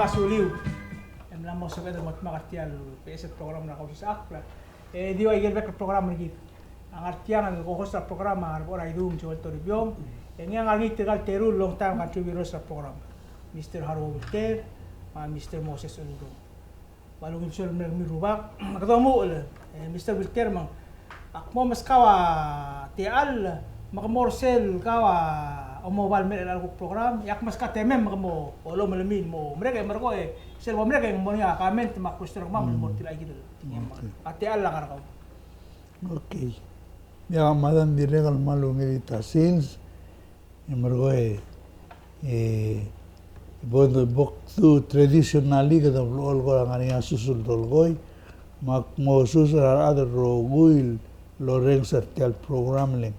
masuliw. Lang mo sa kada mat makartial PS program na ko sa akla. Di wa igel bek program ni. Ang artian ko host sa programa ar ora idum chol to biom. Nga ngi tegal teru long time contributor sa program. Mr. Harwo Wilter, Mr. Moses Undo. Balungin sul mer mi rubak. Makadamo Mr. Wilter mang akmo mas kawa tial makamorsel kawa o mobile mer ko program yak mas ka temem mo olo malamin mo mereka merko sel mereka yang mo ya comment mak question mo mo tila gitu ati alla kar ko okay ya madan diregal malungi tasins merko bodo boktu traditionally kada ol ko ngani susul dolgoy mak mo susul ada roguil loreng sertial program leng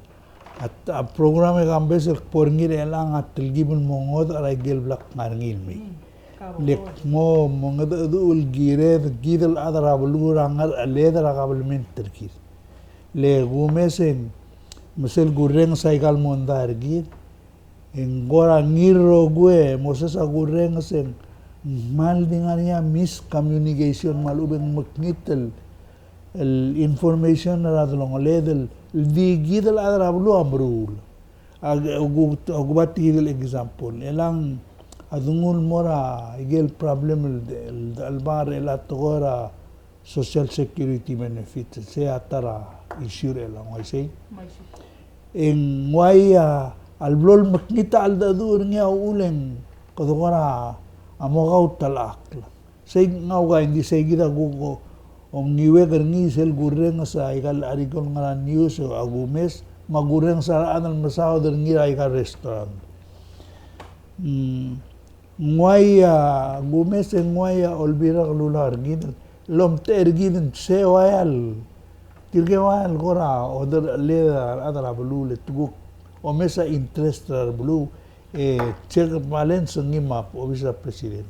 at program e gambes porngir elang at tilgibun mongod aray gel blak ngarngil mi lek mo mongod ul gire gidel adara bulu rangar aleder agabel men terkir le gumesen mesel gureng saikal mondar gid engora ngiro gue moses agureng sen mal dingania miscommunication malubeng maknitel el information radlong ledel di gidal adara bulu amrul agubati gidal example elang adungul mora igel problem albar elatogora social security benefit se atara issue elang waisay en waya alblol maknita aldadur nya uleng kodogora amogau talakla say ngawga hindi say gida gugo om niwe kerni sel gureng sa ikal arikol ngara news o agumes magureng sa anal masaw der ngira ikal restaurant nguaya gumes nguaya olbira lular gid lom ter gid se wayal tirge wayal gora oder le adara bulu le tuguk o mesa interest bulu check balance ngimap obisa president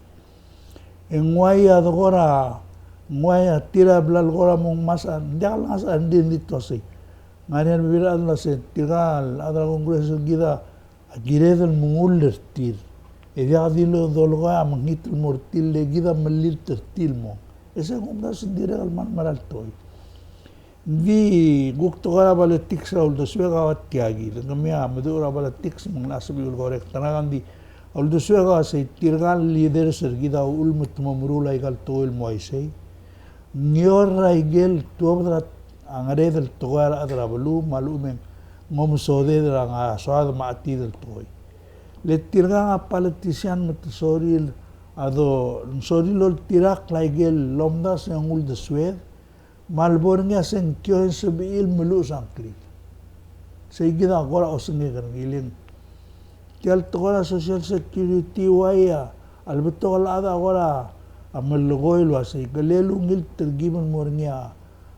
nguaya gora nguaya tira blal gora mong masan jangan asan din dito si nganian bibira adla se tiral adra kongreso gida agiredel munguller tir dia dilo dolga mangitul mortil le gida melir tertil mo ese kongreso dire al man maral toy vi gukto gara politics ul do swega watiagi ngamia medura politics mong nasabi ul korek tanagan di ul do swega se tirgal leader ser gida ulmut mamrula igal toil moisei Nyor raigel tuabra angare del togar adra bulu malumen ngom sode dra nga swad mati del toy le tirga nga politician mat soril ado sorilol tirak laigel lomda se angul de swed malbornga sen kyo sebil melu sankli seigida agora osngi gargilin kel togora social security waya albeto ala agora amal logoy lo asay galelungil tergiban mornya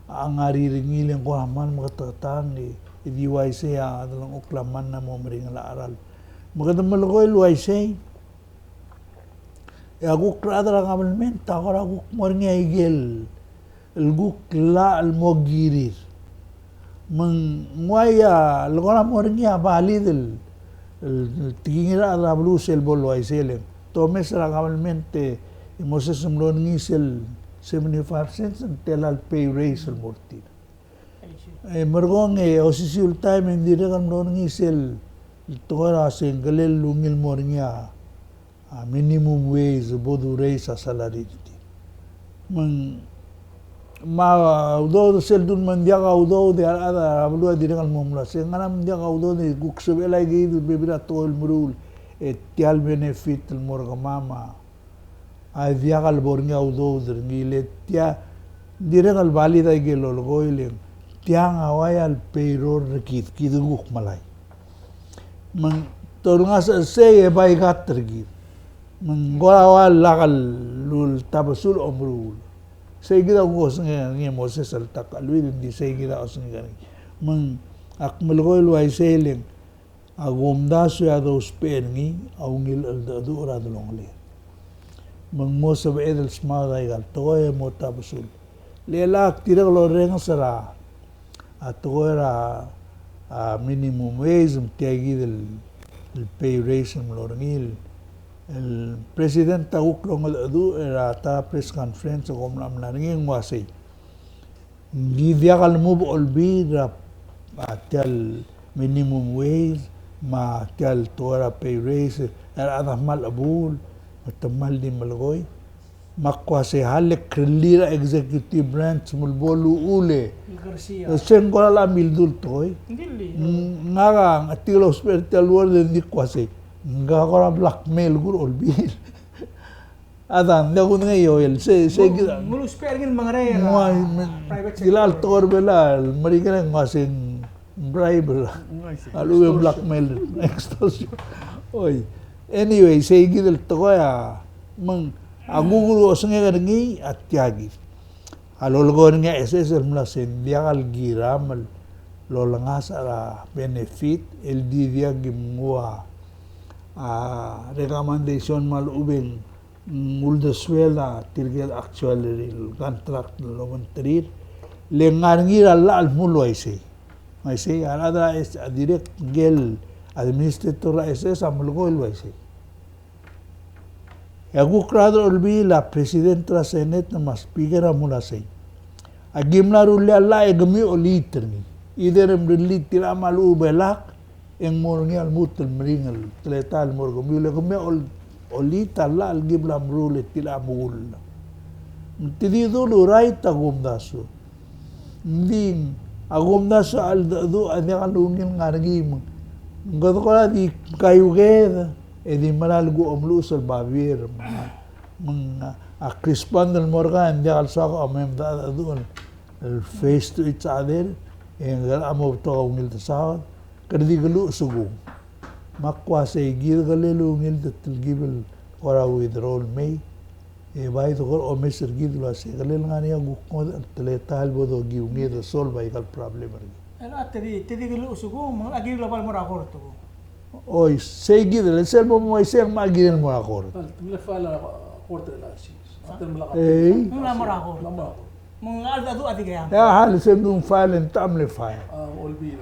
ang ariringilin ko aman makatatan idiway siya adalang uklaman na mo maring aral magandang malogoy lo ay say aguk radar ang amalmen takor aguk mornya igel alguk la almogirir mangwaya logora mornya balidel tigingira adablu sel bolo ay selen tomes ra amalmente Moses semlon ngisel 75 cents until al pay raise al morti. Mergong osisul time hindi kan non ngisel tora sen galel lungil mornya minimum wage bodu raise sa salary. Ma udo sel dun mandia ka udo de ada ablu di kan momla sen ngam dia ka udo ni gukso belai gi bebira tol murul tial benefit al morga mama ay viagal bornga udo ngile tia diregal valida gelo goilem tiang awayal payroll rekit kiduguk malay man torngas se bay gatrgi man gorawal lakal lul tabasul omrul se gida gos nge moses al takalwi di se gida os nge man akmal goil way seleng agumda su ya dos pengi aungil al dura dolongle mangmosa ba edel smada igal toy mo tabasul lela tira lo reng sara atoera minimum wage tiagi del pay raise mo rengil El presidente uklong adu era ta press conference ko mlam naringin wasi. Dia kal move olbi ra atal minimum wage ma atal tora pay raise era ada mal abul matamal di malgoy makwase halek krelira executive branch mulbolu ule Garcia. sen ko la mildul toy Hindi. nga atilo hospital word di kwase nga ko blackmail gur olbil adan da kun ngayo el se Mulu spare ngin mga rare. Private sector. dilal tor belal mari kana ngasin bribe alu blackmail extortion oy anyway se gidel to ya mang aguguro sange ngi atyagi alolgon nga SSL mula sen diagal giram lolangas ara benefit el dia gimwa recommendation mal ubeng mulda swela tirgel actually contract lo mentrir lengar ngira la al mulo ise ise arada es direct gel administrator ese samulgo el ise yagu krado olbi la presidenta senet na mas pigera mula sei agimla rulle alla egmi oliterni iderem rilli tira malu belak yang morngi al mutul meringal teletal morgo mule kome oli talla al giblam rule tila mul tidi dulu right agumdaso nding agumdaso al do anya kalungin ngargi ngado kala di kayugeda edi malalgo omlu sal bavir mga a crispan del morgan dia al sako amem da adun el face to each other en gal amo to ungil sa kadi galu sugo makwa se gil galelu ngil til gibel ora withdrawal may e bai to o meser gil la se galel ngani agu ko teletal bodo giungi do solve kal problem Ano tedi galu sugo mga agir global mo rakor to. oy se gil el selbo mo se ma gil mo akor Mula fala korte la sis. Atal mula ka. Mga mo rakor. Mga adu adi kaya. ya hal se dum file en tamle file Olbi.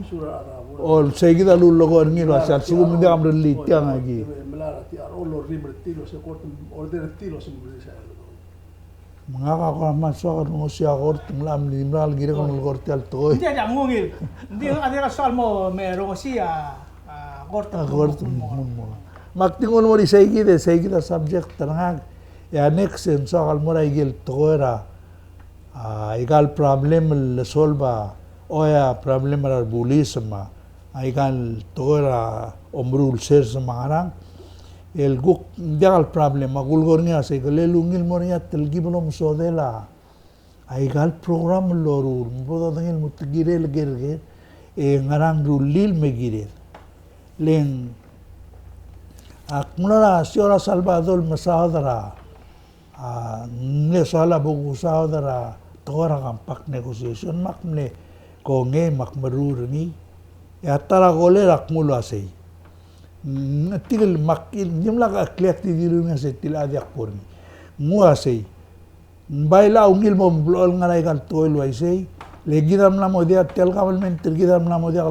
Sura ada. ol se gil alu logo ngil wa sal sugo mi am relit yang agi Melara ti arolo ribre tilo se korte order tilo se mula sa. mga kakamaso mo siya akor tumlam limral gire kon korte al toy Hindi ada ngungil. Hindi adi ka sal mo meron siya korte. Magtingon mo rin sa ikida subject tanang ya next en sa kalmura igil toera igal problem le solva oya problem ar bulisma igal toera omrul ser semarang el guk dial problem agulgor niya sa igalelungil mo niya telgiblo mo sodela igal program lorur bodo dangil mutgire legerge ngarang rulil megire len akmula siora Salvador masaudara ne sala bugu saudara tora kampak negotiation makne ko nge makmarur ni ya tara golera akmula sei tigil makil nimla ka kliat di diru nga se tiladi akporni mua sei baila ungil mo blol ngarai kal toil wai sei legidam la mo dia tel government tergidam la mo dia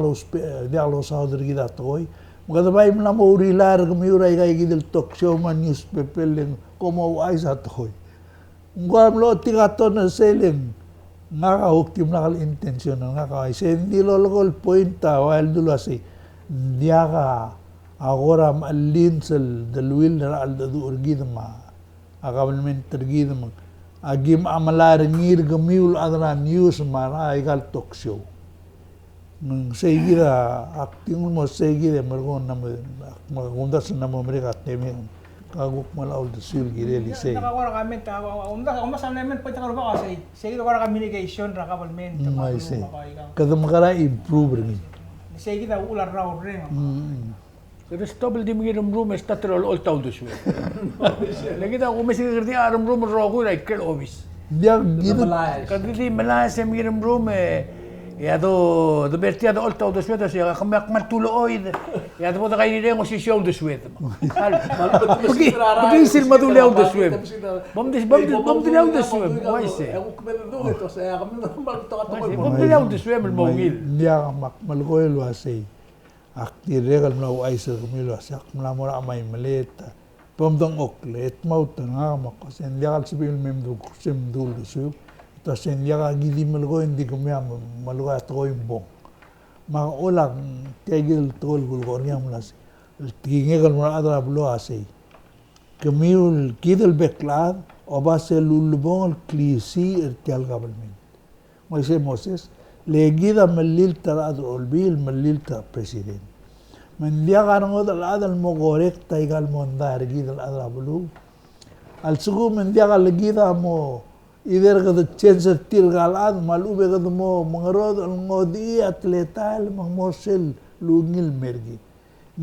lo saudar gida toy Maganda ba yung namo urilar kumiuray kay gidel talk show man newspaper len como ay sa toy. Ngam lo tigaton na seleng nakahuktim na kal intensyon nga ka ay hindi lolol pointa while dulu asi dia ka agora malin sel dalwil na al dadu urgidma government tergidma agim amalar ngir gamiul adra news mana ay kal talk show. Nung seguida acting mo seguida mergon na magunda sa namo Amerika temi kaguk malaw de sul gireli say Nakawara kami umda sa namin pwede ka ba kasi sige wala communication ra kabalmen I say kada makara improve rin sige da ular raw rin Kasi double di mengirim room statrol all town dus. Lagi dah umis kerja aram room rogo like kel office. dia gitu Kasi di malas mengirim room ya do bertia do all town dus wedo siya kamak matulooid. Ya do da kaini rengo si show dus wedo. Pagi sil madulaw dus wedo. Bom dilaw dus wedo. Why say? Aku kemana dulu itu saya kami normal Bom dilaw dus wedo mongil. dia mak malgoy lo say akti regal mlau aisa kumilo sak mlamora amai maleta pomdong okle et mauta ngama ko sen diagal sibil memdu kusem dul su to sen diaga gidi melgo indi kumya malgo to imbong ma olang tegel tol gul gornya mulas tingegal mura adra blo asei kemiul kidel beklad obase lulbong klisi ertial government Moses legida melil tara olbil melil ta president من ديا غانغود العادل مغوريك تايغال موندار جيد العادل بلو السقو من ديا غال جيدا مو إذا قد تشنس تيرغال عاد مالو بقد مو مغرود المودي أتلتال مغموسل لونيل مرجي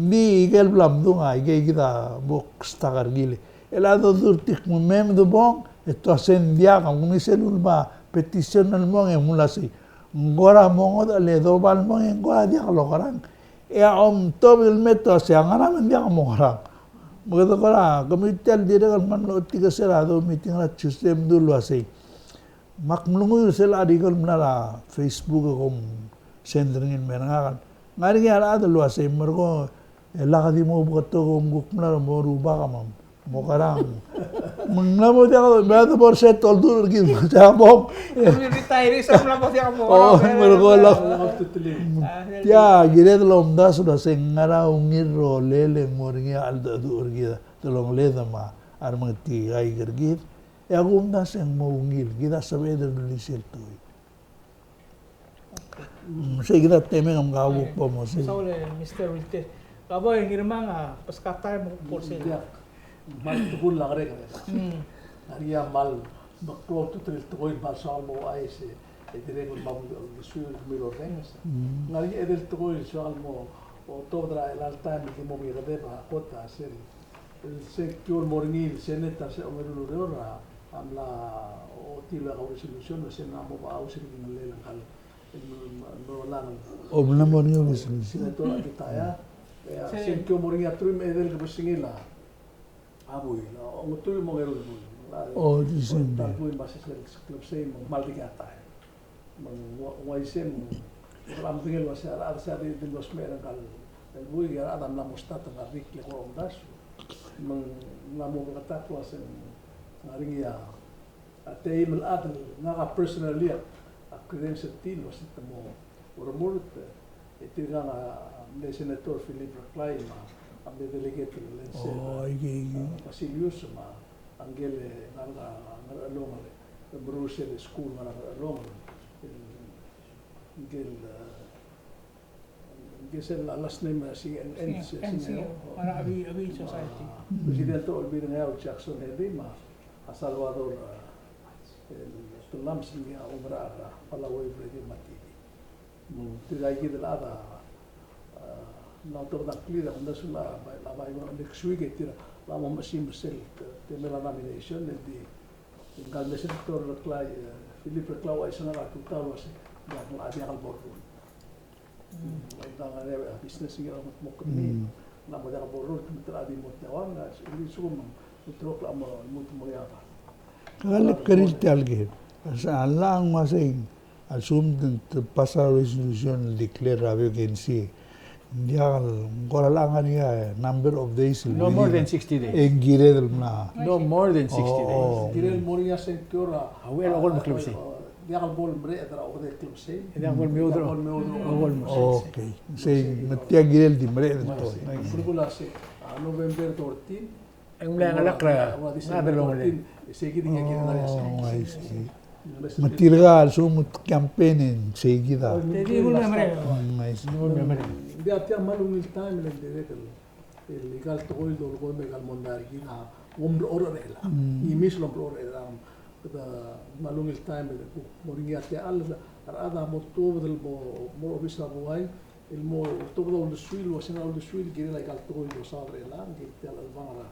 دي إيجال بلام دونغا إيجي جيدا بوكستاغر جيلي العادل دورتيك مهم دبون التوسين ديا غامونيسل الما petition المون يمولاسي ngora mongod ale dobal mong ngora dia lokarang om tobil meto siang ana men dia ngorang begitu kala komitel dire kan man lo tiga serado meeting la system dulu asai mak mlungu sel adigal menala Facebook kom sendringin menangan ngari ala ada lu asai mergo la di mo beto kom guk menala mo rubah kamam mo karang menglamo dia beto por set tol dur gitu sabok retire sa mlamo dia mo oh mergo la ya gire lom da sudah sengara ungir lele moringa alda urgida tolong leda ma armati ai gergit ya gumda seng mo ungil kita sabe der lisil toy saya kita teme ngam gawu po mo se Saule Mr. Wilte kabo yang girmang paskatay mo porse mal tukul lang rin Ariya mal baklo to tril to koin mal sa mo ay se dire ko mam suyo miro rengas ngari edel to koin sa mo o to dra el alta mi mo mi gade ba kota se secure mornil seneta se omeru reora amla o tila ko resolution se na mo ba ausir ni lela kal no lan o na mornil resolution to kita ya secure mornil atrum edel ko singila abuy o mutuy mo ngero oh dicen tal base ser club se mal digata waisem ram tingel wasa arsa de los mera kal el buy ya adam la mostata na rikle ko ondas la mo kata ko asen ngaring ya atay mal adl nga personally a credential tin wasita mo ormurt itiga na le senator Philip Reclay ang delegate lense Basilius ma angele nanga along Brussels school na along gesel last name si NC para abi society presidente Olvira Ngao Jackson Hedima a Salvador tulam singa obra palaway bredi mati tigai gidlada na to da clear onda sula la vai next week tira la mo machine sel te mela nomination di gal de sector Reclay Philip Reclay ay sana la tutalo se da la dia al bordo da ngare business ngira mo ko ni na mo da bordo tra di mo tawang na ili sum utro la mo mo ya ba galip karil talge sa lang masing assume the pasar resolution declare vacancy dial goralangan ya number of days No more than 60 days. Girel na No more than 60 days. Girel moria sector Awel agol maklub say. dial bol bre tra o de club say Ida agol miudro. Agol mo. okay say matia girel di mre to Furgula se November 14 Ang mga alakra. Nada long le. seguir que quiere dar ese ay sí matilga sumut campaign seguida te digo na mare ay sí dia tia malum il time le de el legal to il do go me gal mondar gi na ombro orela i mislo ombro orela da malum il time le moringa te al ada moto del mo bisa buai il mo to do il suil o sena il suil gi la gal to il sabre la gi te al vara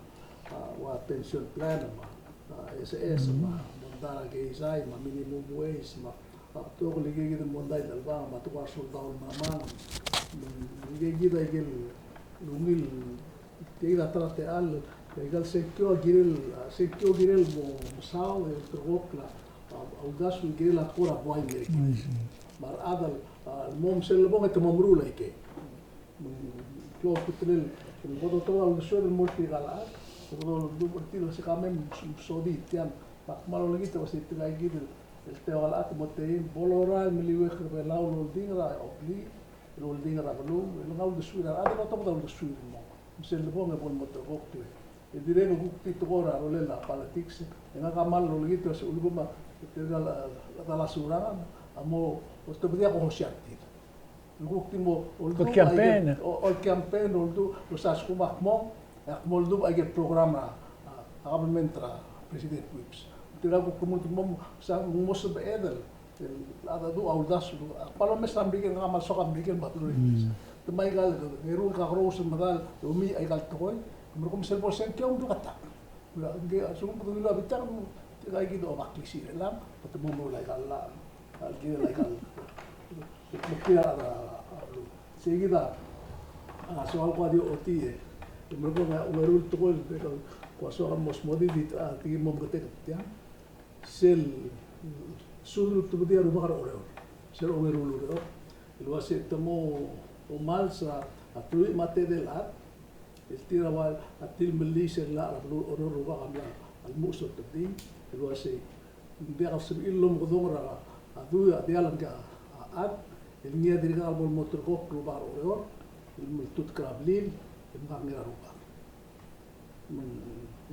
wa pension plan ma SS ma mondara ge isai ma minimum wage ma to le gi de mondai dal va ma to wa soldado ma man gida igel lumil tega trate al egal secchio girel mo sao e trokla au gasu girel a pura boy mer mar adal mom sel bon et mamru like close putlil bodo to al suel multi gala bodo du partilo se kamem sodi tian pak malo lagi to se tigai gid el te gala motein bolora miliwe khbe laul dingra obli lol dingra blu el gaul de suira ada to bodo de suira mo se le ponga bon motor gokti e dirego gukti to ora rolela politics en aga mal lagi to se ulguma te la surana amo to bedia ko hosiati l'ultimo il campaign lo sa scuba mo moldu ai programma agamentra president Wips tira ko kumut mo sa mo se beedel ada du audas palo mes ambigen nga mal sok ambigen baturi to mai gal ngeru ka gros madal umi ai gal toy mo kom sel por sen tiom du kata ge sum ko du habitar mo tira gi do baklisi lam to mo lai gal la al gi lai gal mukira seguida soal ko dio otie mergo nga umarul tokol ko so am mosmodi dit ti mom gate tia sel sulu tu dia ru bakar ore sel umarul ore lo hace tomo o mal sa atui mate del at el tira wal atil melis la ore ru bakam la al muso tdi lo hace dia asib illum godora adu dia lan ka at النية دي قال بول موتور كوك روبار أوريور الملتوت كرابلين المغني روبار من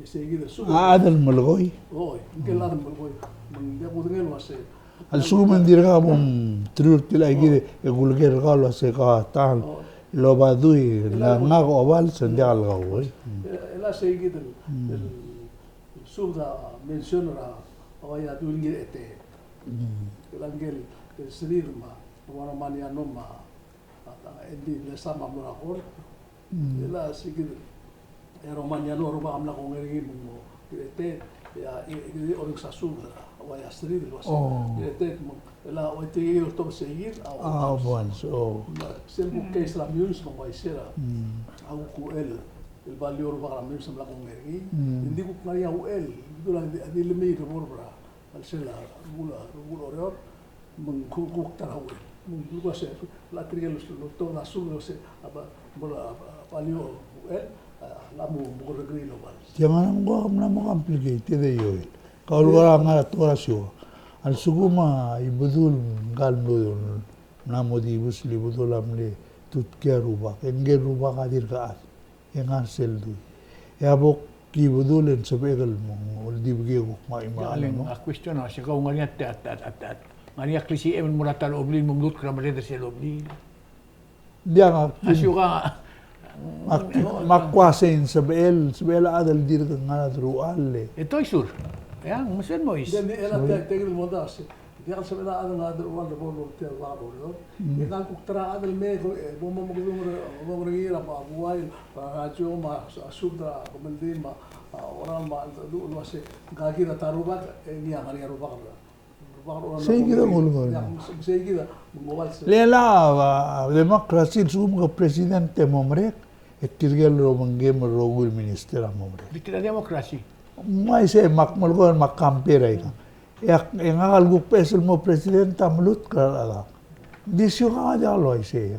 يسيجي ده سوق هذا الملغوي أوه يمكن هذا الملغوي من يبغى دنيا الواسع السوق من دي قام ترور تلاقي كده يقول كده قال واسع قاطع لو بعدوي لا ناقو أول سندي على الغوي لا سيجي ده السوق ده منشون را أو يا دول غير إتى لانجل السرير ما wana mani anoma endi le sama mura kor ela sigid ero mani ano roba amla ko ngeri mo ete ya ide orang sasul wa ya strid lo sa ete ela o te ir to seguir bon so sempre que es la news no vai ser au ku el valor roba la news amla ko ngeri indi ku ngari au el durante adil mi ro bra al sela rugula oro mun ku tarawel luego se la triga lo todo azul lo se bola palio la mo regri lo val jangan mo complicated de yo kalau orang nggak tahu rasio al suguma ibudul galno namo di busli budul amle tut kya ruba enge ruba kadir ka yang hasil tu ya bok ki budul en sebegal mo di bege ko ma ima question asya ko ngariat at Maria klisi emen muratal oblin mumlut kramreder sel oblin. Dia nga asyuka makwasin sebel adal dir ngana ruale. Ito isur. Ya, musen mo is. Then ela tegel modas. Dia sebel adal ngada ruale bolo tel labo yo. Dia ku tra adal me bo mo mo ngira pa buai pa ajo ma asubda komendin ma oral ma du lo se gagira tarubat ni angari rubat. Seguida ngulgol. Seguida mobile. Lela demokrasi sum ka presidente momrek etirgel ro mangem rogul minister momrek. Dikira demokrasi. Mai se makmal gon makampere ka. Yak engal gu pesel mo presidente amlut kala. Disyo ka ja loy se.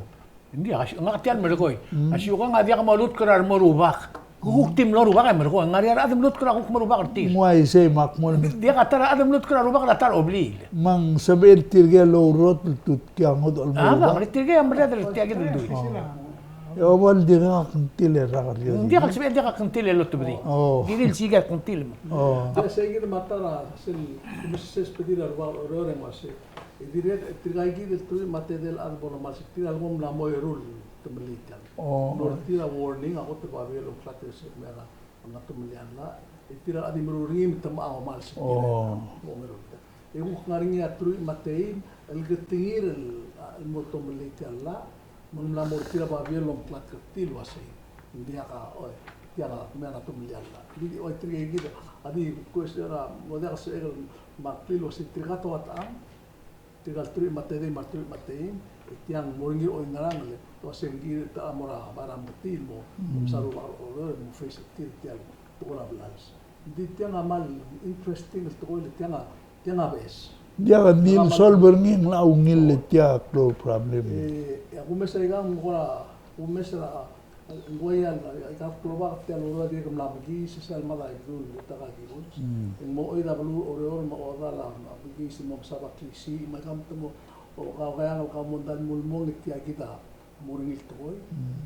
Hindi ngatian mergoy. Asyo ka ngadia ka malut krar morubak. Kuktim lo rubak mergo ngari adam lut kra kuk morubak artil. Mai se makmal dia kata adam lut kra rubak latar obli. Mang sabel tirgel lo rot tut kya ngod al morubak. Ah, tirgel am berada tiagi dulu. Ya wal dia kentile ra. Dia kan sabel dia kentile lo tubri. Diril siga kentil. Dia seguir matara sil se pedir al rore mas. Dire tirgai del tu mate del árbol mas tira algún la moy rul tumelitan. Tira warning ako te babel o klates mera ang tumelian la tira adi merurim tama aw mal sik. E u ngaring ya tru matein el getingir el motomelitan la mun la tira babel o klat kertil wasai. Dia ka oi tiara mera tumelian la. Di oi tirgai gida adi kuestera model se el maklilo se trigato atam tigal tru matein tiang moringi o ngarang le to sengi ta amora baram betil mo saru oro mo face til tiang ora balance di tiang amal interesting to le tiang abes dia nil solver ngin la ungil le tia pro problem ya kuma sai gang ora mesra ngoyal ka klova te lo dia kem labgi sesal mala idul utaka kibul mo oida blu ore mo oda la bigi si mo sabak klisi makam temo o kaya ka mondan mulmong itia kita muring itoy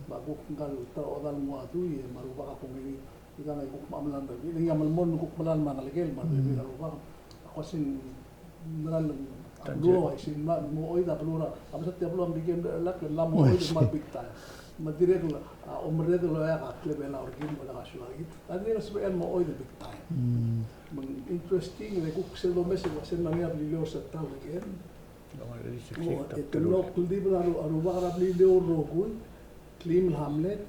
bago ngal ta oda mo atu ye maruba ka kumi ika ngai kuk mamlan da ni yamal mon kuk malan mangalgel ma be maruba ako sin ngal lo sin mo oida blu ra amsat te blu am bigi lak la mo oida mal big time Madiregla, omregla ya klebela orgin wala kasulagi. Ani nasbaan mo oy the big time. Interesting le kuk sel do message wa sen mania bilio sa tal again. Ito lo kuldi bla aru ba bilio rogun, clean hamlet,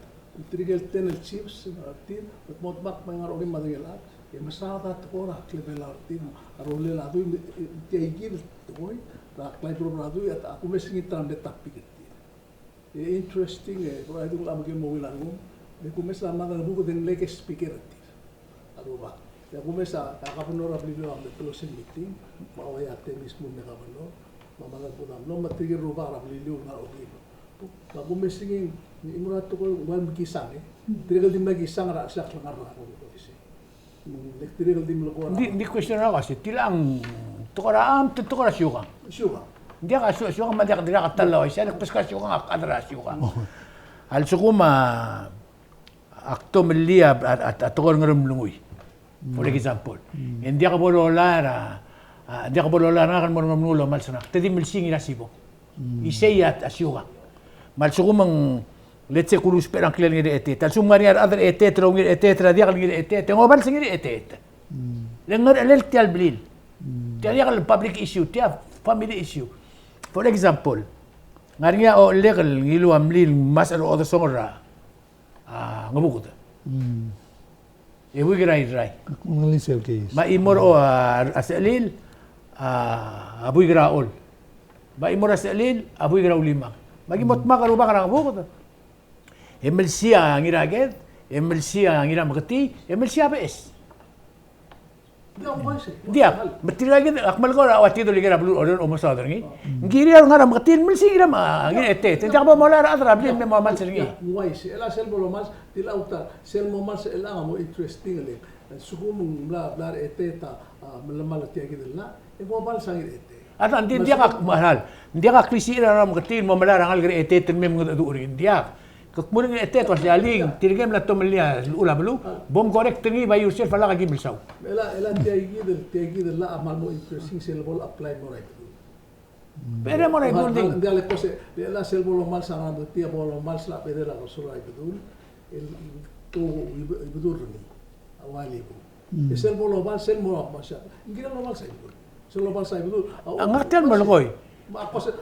trigel tenel chips, tin, mot mak mangar orgin madagela. E masada tora klebela orgin, aru le la du teigir toy, ra klai pro radu ya aku mesingi tram de tapik. Interesting por aí do lado que mo wilango de começa a mandar buco den leke speaker aruba ya começa a kapunora blilo am de closing meeting ma oya temis mo mega balo ma mandar po dam no matige ruba ra blilo na obi pa começa ngin imura to ko wan kisang trigal dim lagi sang ra sak langar ra ko isi trigal dim lo di question ra kasi tilang to ra am to ra syuga dia ka syuga ma dia ka tala isa nak peskas syuga kadra syuga al sukuma akto melia at tokor ngerum lungui for example dia ka bololara kan mo nulo malsana tedi milsing ina sibo iseyat asyuga mal sukumang let's say kulus perang klen ngire etet tal sumari other etet ro ngire etet ra dia ngire etet ngobal singire etet lengar elel tial blil dia public issue dia family issue. For example, ngaringa o legal ngilu amlil mas aro oda songora ngabukut. Ebu girai rai. Ngalisel case. Ma imor o asalil abu ol. Ba imor asalil abu lima. Magi mot makaru ba karang ngabukut. Emelsia ngiraget, emelsia ngira magati, emelsia bes. Dia betul lagi akmal ko awati do ligira blu order o masadar ngi ngiri ar ngara makatin mel sigira ma ngi ete te jakba mola ra adra bli me mal sergi wai se ela sel bolo mas tilauta sel mo mas ela mo interesting le sugum bla bla ete ta malamal ti agi dilla e mo bal sangi ete ada dia ka mahal dia ka krisi ra makatin mo mala rangal gri ete ten mem ngadu uri dia Kemudian etet was jaling, tirgem la tomelia ula belu, bom correct tengi by yourself ala ka gibil saw. Ela tiagi del la amal mo interesting sel bol apply mo right. Pero mo rai building. Dia le cose, la sel bol mal sa ngam tia bol mal sa pede la so rai bedul. El to ibudur ni. Awali ko. Sel bol mal sel mo ma sa. Ngira no mal sa ibudur. Sel bol sa ibudur. Ang hotel mo lokoy. Ako sa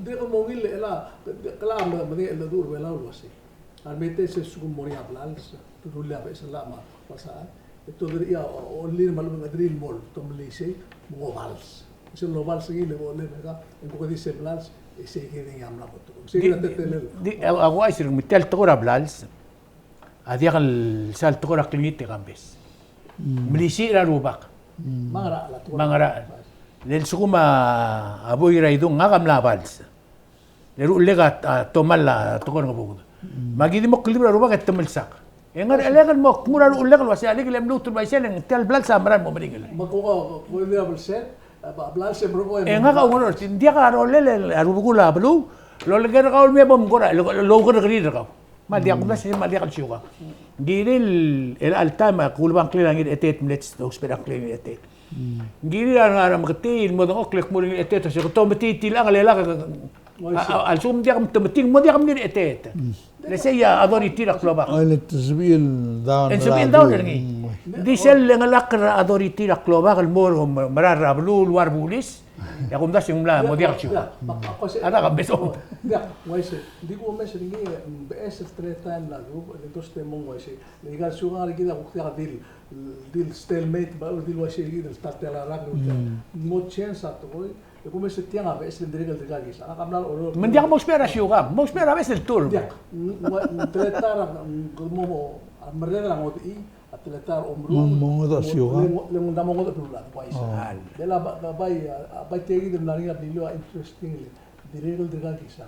dia ko mo ngil ela kala ma el dur bela lo asi. Armete se su moria blals tu rulla be salama pasa. Esto diría o lir malum ngadrin mol tomlise mo vals. Se lo vals ngil le mega en ko dice blals e se que den amla ko. Se que di agua isir mitel tora blals. Adia kal sal tora klinite gambes. Milisi ra rubak. Mangara. Lel sukuma aboy raidong ngakam labals. Leru lega tomala tokon ngabugud. Magidi mo klibra ruba ket temelsak. Engar elegal mo mura ulegal wasi alig lem lutur bay seleng tel blal samran mo meningel. Magko ko dia belset blal se bro. Engar ka ngor dia ka rolel arubugula blu. Lo legar ka ulme bom gora lo gor grir ka. Ma dia ko bas ma dia ka syuga. Giril el altama kulbang klirangir etet minutes to spera klirangir etet. Giri ang makatil mo dong oklek mo rin etet so to matitil ang lela al sum dia matiting mo dia kam ni etet lese ya adori tira kloba Ay tasbil down. tasbil down ngi di sel ngalak ra adori tira kloba kal mo marara blul war bulis ya kum das yung la mo dia chu ada ka beso ya waise di ko mes ringi bes stretan la grupo de dos temon waise le gal sugar gida ko khia dil stalemate ba dil waise gida start la rak mo chance at ko ko mes tianga bes ndirigal de gis ana kamla oro men dia mo spera syuga mo spera bes el tur ya tretara mo amrela mo i atletar Mongo da syuga. Le munda mongo da pula waise bela bai tegi de naringa dilo interesting dirigal de gis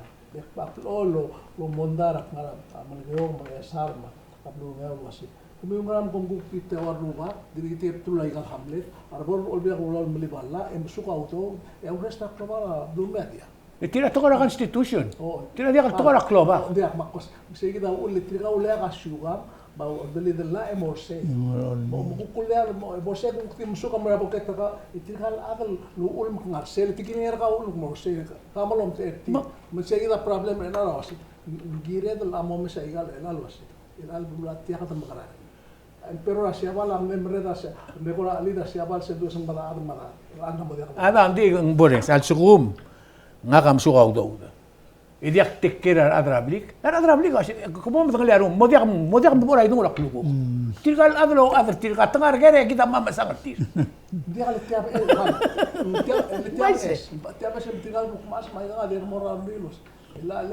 Olo lo mondara ngara amalgeo mga sarma ablu ngao wasi kumi ngaram kong gupit warruba diri tip tulay kal hamlet arbor olbia ulol maliballa suka auto resta klaba blumedia Tira toka na constitution. Tira dia toka na kloba. Dia makos sige da ulit tira ule ka suga ba dali dala emorse mo kukulya mo bose kung tim suka mo raboket ka itikal akal lu ul ngarsel tikinir ka ul morse kamalom te mo sige da problem na rawasi gire dal amo mesa igal elalwasi elal bulat ya ka makara pero siapa la membre da me kola alida siapa se do sembara armara anda mo dia Ada andi ngbones al sugum ngakam suka udah. Idiak tekkera adrablik. Adrablik asi como me tangli arum modiak bora itu ora klugo. Tirgal adlo adr tirga tangar gere kita mama sangat tir. Dia kalau tiap tiap sem tirgal mas mai ga der moral bilus. La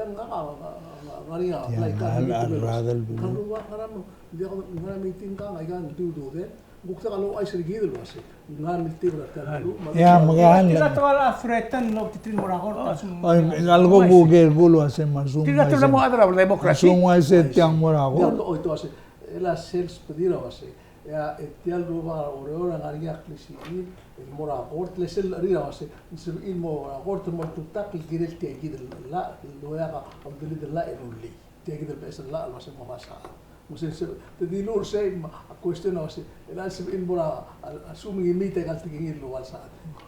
ngaria like kan ruwa karam dia ngara meeting ka ngagan tu de. Bukta kalau ay sergidel wasi. Ngan mitibra talu. Ya magahan. Tira tola fretan no titrin morakor. Algo Google gulo ase masum. Tira tu mo adra demokrasi. Masum ase tiang morakor. Dia itu ase ela sales pedira wasi. Ya etial ruba ora ngaria klisi il morakor lesel rira wasi. Sir il morakor tu mo tutak girel ti gidel la lo ya abdul la iluli. Ti gidel bes la wasi mo basa. Musin tadi lur say question wasi ela sib in bura assuming imite kal tigingil lo walsa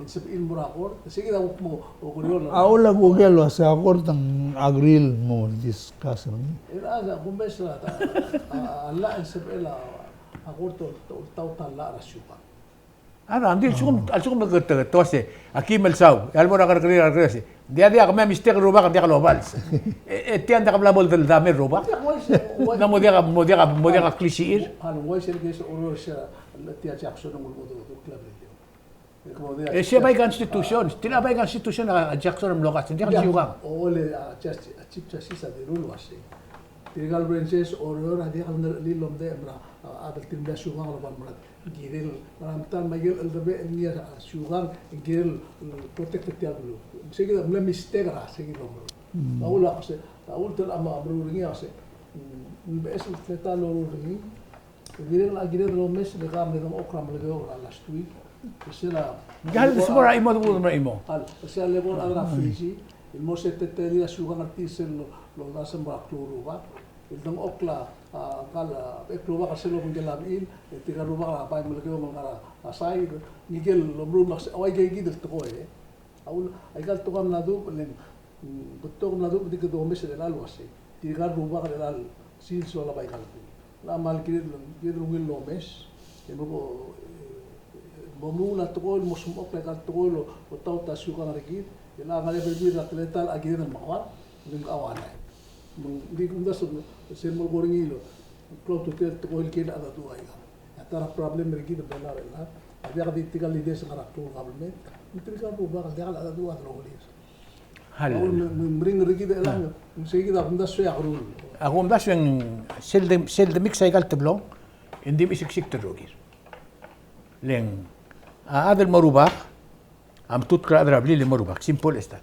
sib in bura kor sige da mo ogriol Aula Google ase akor tang agril mo discuss ni. ela za kumbesla ta alla sib ela akor to tauta la rasupa Ada andi sugum begitu tose. Aquí melsau. Albora karkari kresi. Dia kami mistake ruba kan dia kalau bals. Tian dia kabla bol del dame ruba. Na modia klisiir. hal wai sel kes oro sha tia jackson mo do club de Siya bay constitution. Tila bay constitution na Jackson ang lokas. Hindi ka siyugang. ole just chip chasisa de rule wasi tirgal branches oro dia kan lilom de mra abel timda shugang lo ban giril ramtan magil aldabe niya shugang giril protect tiaglo sige da mla mistake ra sige lo aula kasi aul tel ama abru ringi ase bes tleta lo ringi giril la giril lo mes de gam de okram le go last week sila Gahal semua imo tu imo. al sila lebon adra frisi il mo se tete dia shugang artisel lo nasam ba kloro ba il okla kala ekluba kasi lo penggelabin tiga rumah apa yang melagi mengara asai ngigel lomru mas awai gigi del toko aul aigal toko nadu len betul nadu di kedua mes del alu asai tiga rumah del al sil sola baik kalku la mal kiri ngil lo mes emo bomu na toko mo sumok le kal toko lo tau ta suka ngari la ngale bebi la teletal agir del makwat ning awana di kunda sen mo goringilo klop to tel to il kila ada tua iga atara problem rigi de benar la dia ka ditikal ide sa karakter kabelmet ditikal po ba dia ada tua lo golis Hal. mring rigi de la segi da kunda so ya grul Ako mdas yung sel de mix ay kal teblong. Hindi mi siksik terogir. Leng adel marubak am tut kra adrabli le marubak simple esta.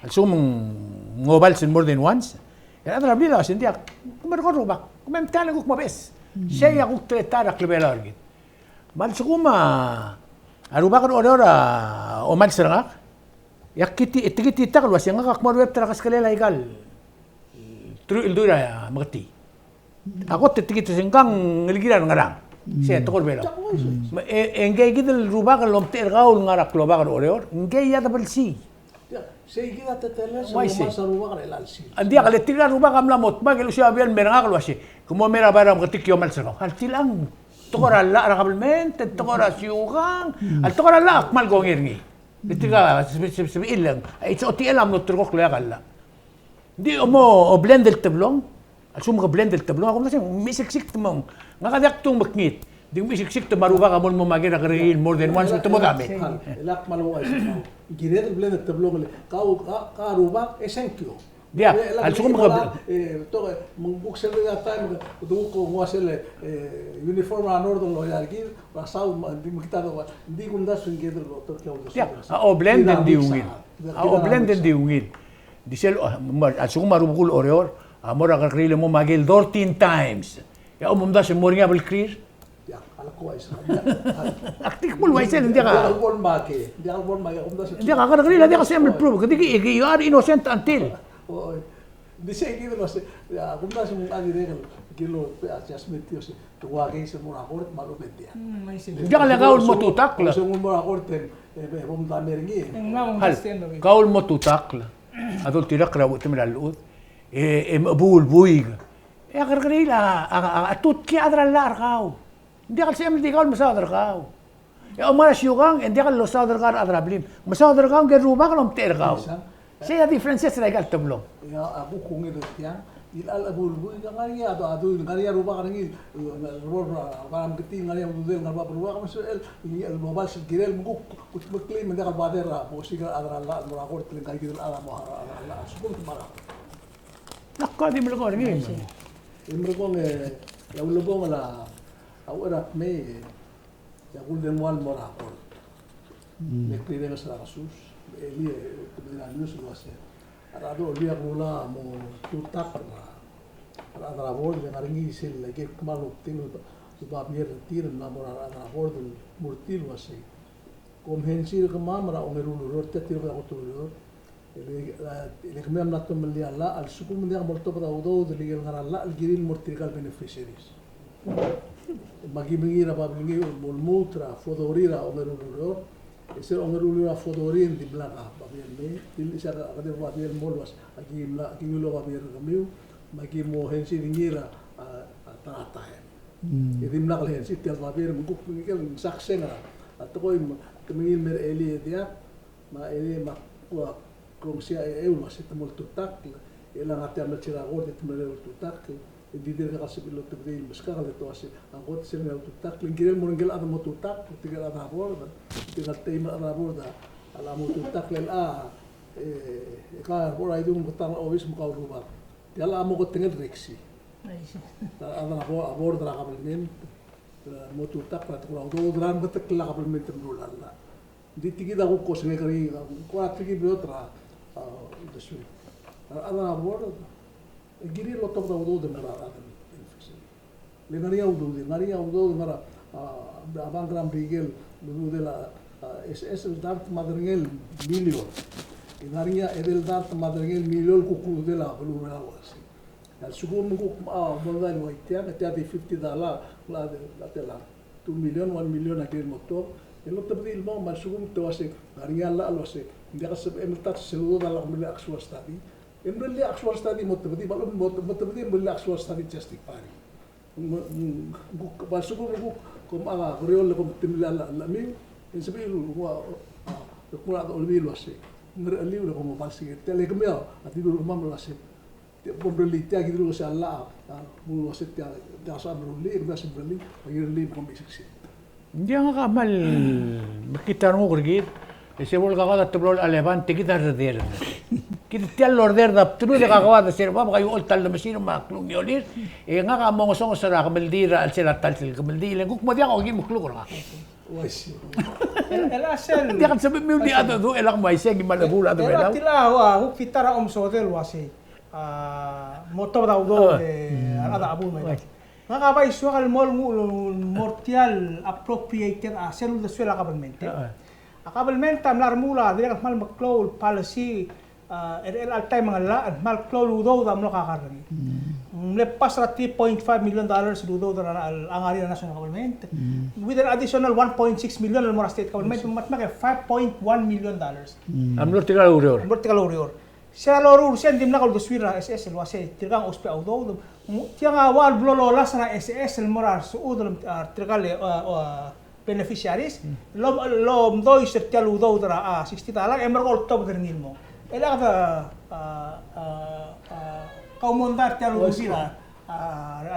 Alsum ngobal sin more than once. Ya adrabli la sindia kumer rubak. Kumem tala kuk mabes. Siya kuk tretara klebela argit. Mal suguma arubak ora o man serangak. Yakiti itigiti takal wasi ngak akmar web trakas kalela igal. Tru ildura ya magti. Ako titigiti singkang ngiligiran ngarang. Siya tokor belo. Engay gidel rubak lom tergaul ngarak lobak oreor. Engay ya dabal si. segi da tetele sa masaruwa ka elal si Andi akal tilan rubak am lamot magel siya bian merangak wasi. Kumo mera bara magtikyo mal serang. Hal tilang tokor alla rakabelmente tokor asyugang. Al tokor alla akmal gongirngi. Itiga sebi ilang. It's oti elam no turgok lo yakalla. Di mo blend el tablong. Asum ka blend el tablong. Ako nasi misiksik tumong. Ngakadak tung makngit. Di misiksik tumaruba ka mo magira kareil more than once mo dami. elak malo ay giret blend el tablong le ka ruba esenkyo. Dia al sum ka to mong buksel ya time do ko ngwasel uniform anordon lo yargir pa saw di makita do di kunda sungedro lo to kyo. Dia o blend di ungil. O blend di ungil. Disel asung marubukul oreor, amor agakrile mo magil 14 times. Ya umum da se moringa bel krir. Ya, ala ko isa. Aktik mul waisel dia Dia ka. albon make. Dia albon make. Dia ka agakrile dia ka sembel prove. Kadi you are innocent until. Oh, dice que lo hace. Ya, kumda sa mga agi regal. Kilo adjustment yo si. Tuwagay sa mga court malo betia. May sige. Dia ka lagaul mo tutakla. Sa mga court bom da meringi. Ang mga Hal, Cristiano. kaul mo tutakla. Adol tirakra wo timra luud. Bul buig. Agakrile atut ki adra lar kau. Dia ka sembel di kaul masadar kau. Ya umara syugang, dia ka lo sadar kar adra blim. Masadar kau ge ruba kalom ter kau. Saya diferensia sa legal tablong. Ya, aku kung ito tiyan. Ilal abul bu ngariya ado ngariya ruba kangi ram kiti ngariya udel ngarba ruba kamu el mobile sil girel mugu kuch bekli menda kal badera bosi kal adra Allah mura kor tlin kai kidul ala mo Allah subul mara Nakka di melokor ni. imro kong ya ulo bong la awara me ya ul den wal mora kor me kride sa rasus eli kudina news lo ase arado dia gula mo tutak na rabor de ngaringi sil lagi kemalu tinu ba bier tir na mora rabor de murtil wase kom hensi ke mamra ongeru ror tir ba otur ele kemam na to meli alla al sukum de morto ba udo de ligel ngara la al giril mortigal beneficiaries magi mingira ba bingi mol mutra fodorira ongeru ror ese ongeru ror fodorin di blaga ba bier me il isa ka de ba bier molwas agi la agi lo ba bier kamiu magi mo hensi dingira tata jadi mlak hensi tel ba bier muguk ngel saksenga atoy kemil mer eli dia ma eli ma kwa komsia mas temol tutak ela ngatia na tira gorde temel tutak di dir ka sebilo tebdil muska kale to ase angot sel mel tutak lingirel morengel ada mo tutak tigal ada borda tigal tema ada borda ala mo tutak lel ka bora idung betang obis mo ka ruba Yala amo ko tinggal reksi. Ada na borda na kabelmen mo tutak na tukula do dran betek la kabelmen temrulalla. Di tigi da ko singe kari ko atigi biotra desu. Ada na borda giri lo top da do de mara adan. Le naria udo de mara abangram rigel do de la SS dart madrengel million. Inaria edel dart madrengel million kuku de la belu na was. Al sugo mungu bolda no itia que te $50 la de la tela. 2 million 1 million aquel motor. El otro día el bomba sugo to ase naria la lo ase. Dia sab emtat selu da la mele actual study. Emrele actual study motobdi balum motobdi mele actual study justic pari. Basugo mungu kom aga griol kom timla la mi. En sabilu wa ko la olvilo ase. Ngere liu como pasi tele kemia ati dulu mam la se pombreli tia ki dulu sa la bu se tia da sa bruli ba se bruli agir li kom bisiksi dia nga mal kita no grigit ese vol gagada teblol alevante kita reder kita tial order da tru de gagada ser ba gayo ol tal mesino ma klungiolir e nga ga mo song sara kameldira al sera tal sil kameldila guk mo dia ko gi mo klugora wais Ela sel. dia kan sabi mi di ado do elak mai se gi malabula do Ela bela tila wa fitara sodel wasi. Motor da udo de ada abu mai. Nga ba isu kal mol mortial appropriated a sel de suela kabelmente. A kabelmente am larmula dire mal maclol policy el altay mga la mal clol udo da mo kakarni. Le pasra $3.5 million udo da ang area national government. With an additional 1.6 million al Mora State government mat make $5.1 million. amlo tigal uror Amor tigal urior. Siya loro siya dim nakal doswira SS lo ase tirgang ospe audo. Tiang awal blolo lasra SS el Mora suudol tirgal beneficiaries. Lo mdoi sertial udo da $60 emar gol top dernilmo. Ela kaumondar tiang usira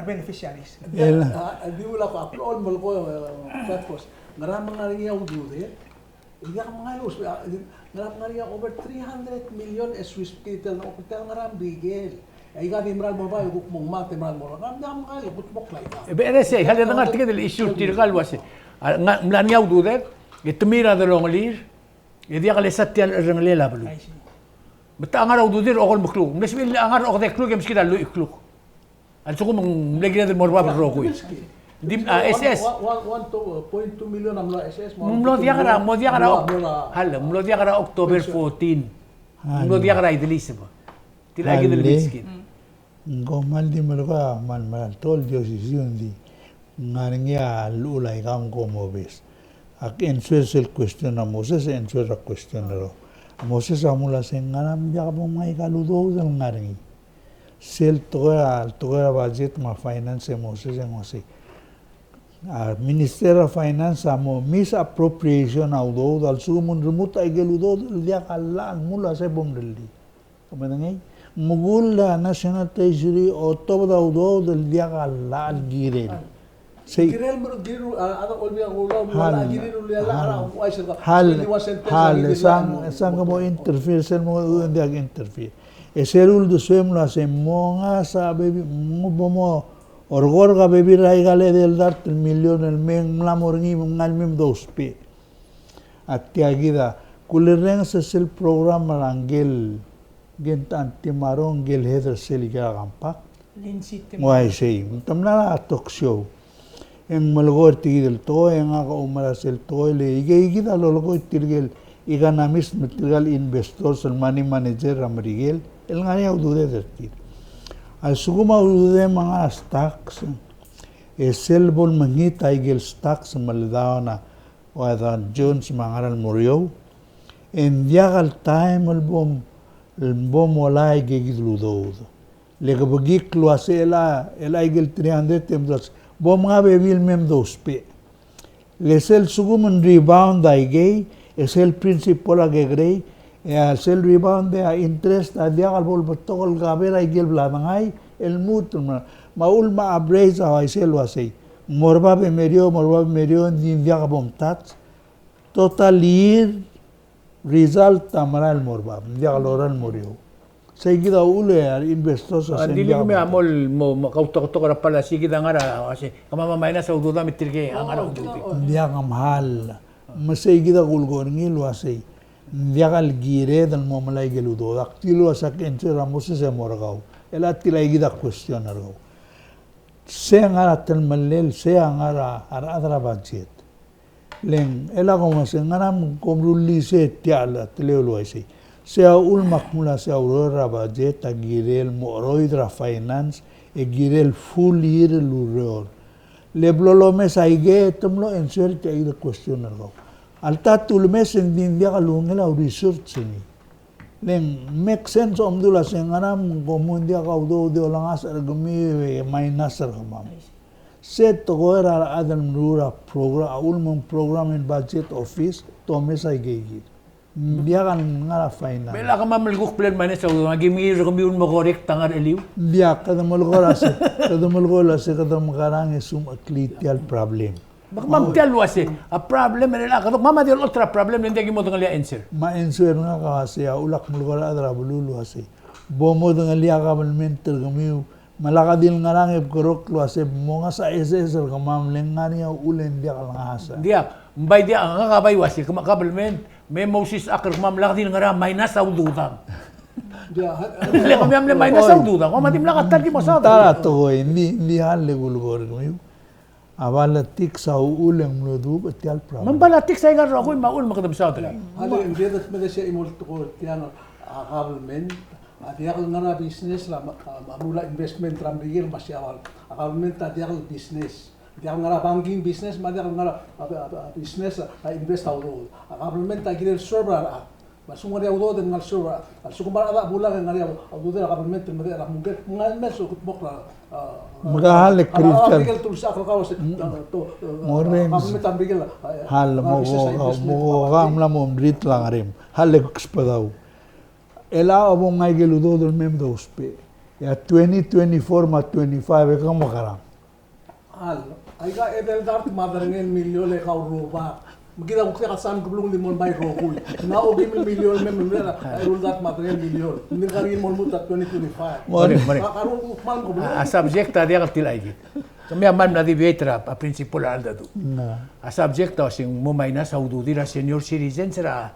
beneficiaries. di ula ko upload mo ko platforms ngaram ngari ya udu de iya mga us ngaram ngari over 300 million Swiss capital na hotel ngaram bigel ay ga dimral mo ba ug mong mate mal mo ngam mga butbok lai ka bere se hal nga tigel el issue tirgal wase nga mlan yaw do de itmira de longolir e dia kale satial renglela blu Bata angar ududir okol muklu. Mnesbil angar okde kluk em skida lu ikluk. Al sukum mlegina del morba berokui. Dim SS. 1.2 million amlo SS. Mlo dia kara hal mlo dia kara October 14. Mlo dia kara idlis ba. Tila gid miskin. Ngomal di malka man tol josisiun di ngaringia lulai kam como ves. Ak answer el question a Moses answer a question ro. Moses amula senganam jabo mai kaludo dal ngaringi. Sel toga budget ma finance Moses yang masih. Minister of Finance amo misappropriation audo dal sumun remote ay geludo dia kalaan mula sa bomdelli. Kamanangay mugul National Treasury o to daudo dal dia kalaan girel. Say girel giru ada olbia ulo wala giru la ara hal sang mo interfere sel mo dia interfere. Eserul do semla se monga sabe mo bomo Orgorga bebi raigale del dart el million el men lamorngi ngal mem dospe. Atiagida kulereng sel program rangel gent antimarong gel heder seliga gampa. Wai sei tamna talk show. En malgor tigil to en aga umara sel to le igida lologo tirgel iganamis material investors el money manager amrigel el ngani audude dertir. Al suguma ude mga stocks selbol mangita igel stocks maldawana wada Jones mangaral Murillo en diagal time el bom wala igidludo le gabagi kloasela el igel 300 temdas bom nga bebil mem dospe le sel suguman rebound igay el principal agegrey sel rebound de interest diagal bol batol gabela igel blanangay el mut maul ma abreza ay sel wasay morba be merio din diaga bom tat total year result tamara el morba diaga loral morio seguida ule investors dili me amol mo kauto ra pala sigida ngara kasi kamama mayna sa ududa mitirge ang ara ududi diaga mahal masegida gulgorngil wasay diagal gire dal momalay geludo aktilo sa kenche ramose se morgao ela tilaigida question argo se ngara tel malel se ngara adra budget len ela como se ngara komrulli se tiala telelo ese se ul makmula se aurora budget agirel moroidra finance e girel full year luror le blolo mes aige tumlo insert ai question argo alta tul mes din dia kalungela research ni Neng make sense omdula senganam komundia kaudo de olangas ergemi minus ergamam. Set togoera adam rura program ulmum program in budget office to mesa igegi. Dia kan ngara final. Bela ka mamlguk plan manes sa magimi ergemi un mogorek tangar eliu. Dia kada mulgora se kada magarang sum aklitial problem. Bak mamtial wase a problem nila kadok mama di ultra problem hindi mo tong answer. Ma-answer nga kasi ulak mulgora adra bululu kasi. Bomo dengan liya ka balmenter kami malakadil nga lang korok lo kasi mo nga sa SS ka mamleng nga niya ulen dia kalangasa. Dia mbay dia nga kabay wase kabalmen may Moses akar mamlakadil nga may nasa udutang. Dia le kami amle may nasa udutang. Kama tim lakat mo sa. Tara to hindi halle bulgor kami. Abalatik sa ulang mlodu batial problem. Mambalatik sa ingar ako maul makadam sa tala. Hali indeed mega siya imol to tiano government dia ngara business la mamula investment rambil masyawal government dia business dia ngara banking business dia ngara business invest audo government agir server masung dia audo dengan server sukumar ada bulan ngari audo dia government dia mungkin ngal meso kutbokla Magahal critical. Article tools ako kawas to. Morens. Hal mo gamla mo brit lang arim. Hal ekspadaw. Ela abong ngay geludo dol mem dospe. Ya 2024 ma 25 ka makaram. Hal ay ga edel dart madarngel milyon le ka ruba. Magkita ko kaya kasama kablong limon bay rokul. Na ogi milyon mem mera ay rul dart madarngel milyon. Hindi ka rin mo mutat 2025. Mare. Karong man ko A subjecta dia kaltilay git. Kami amam na di vetra a principal alda do. A subjecta sing mumay na sa ududira senior citizen sira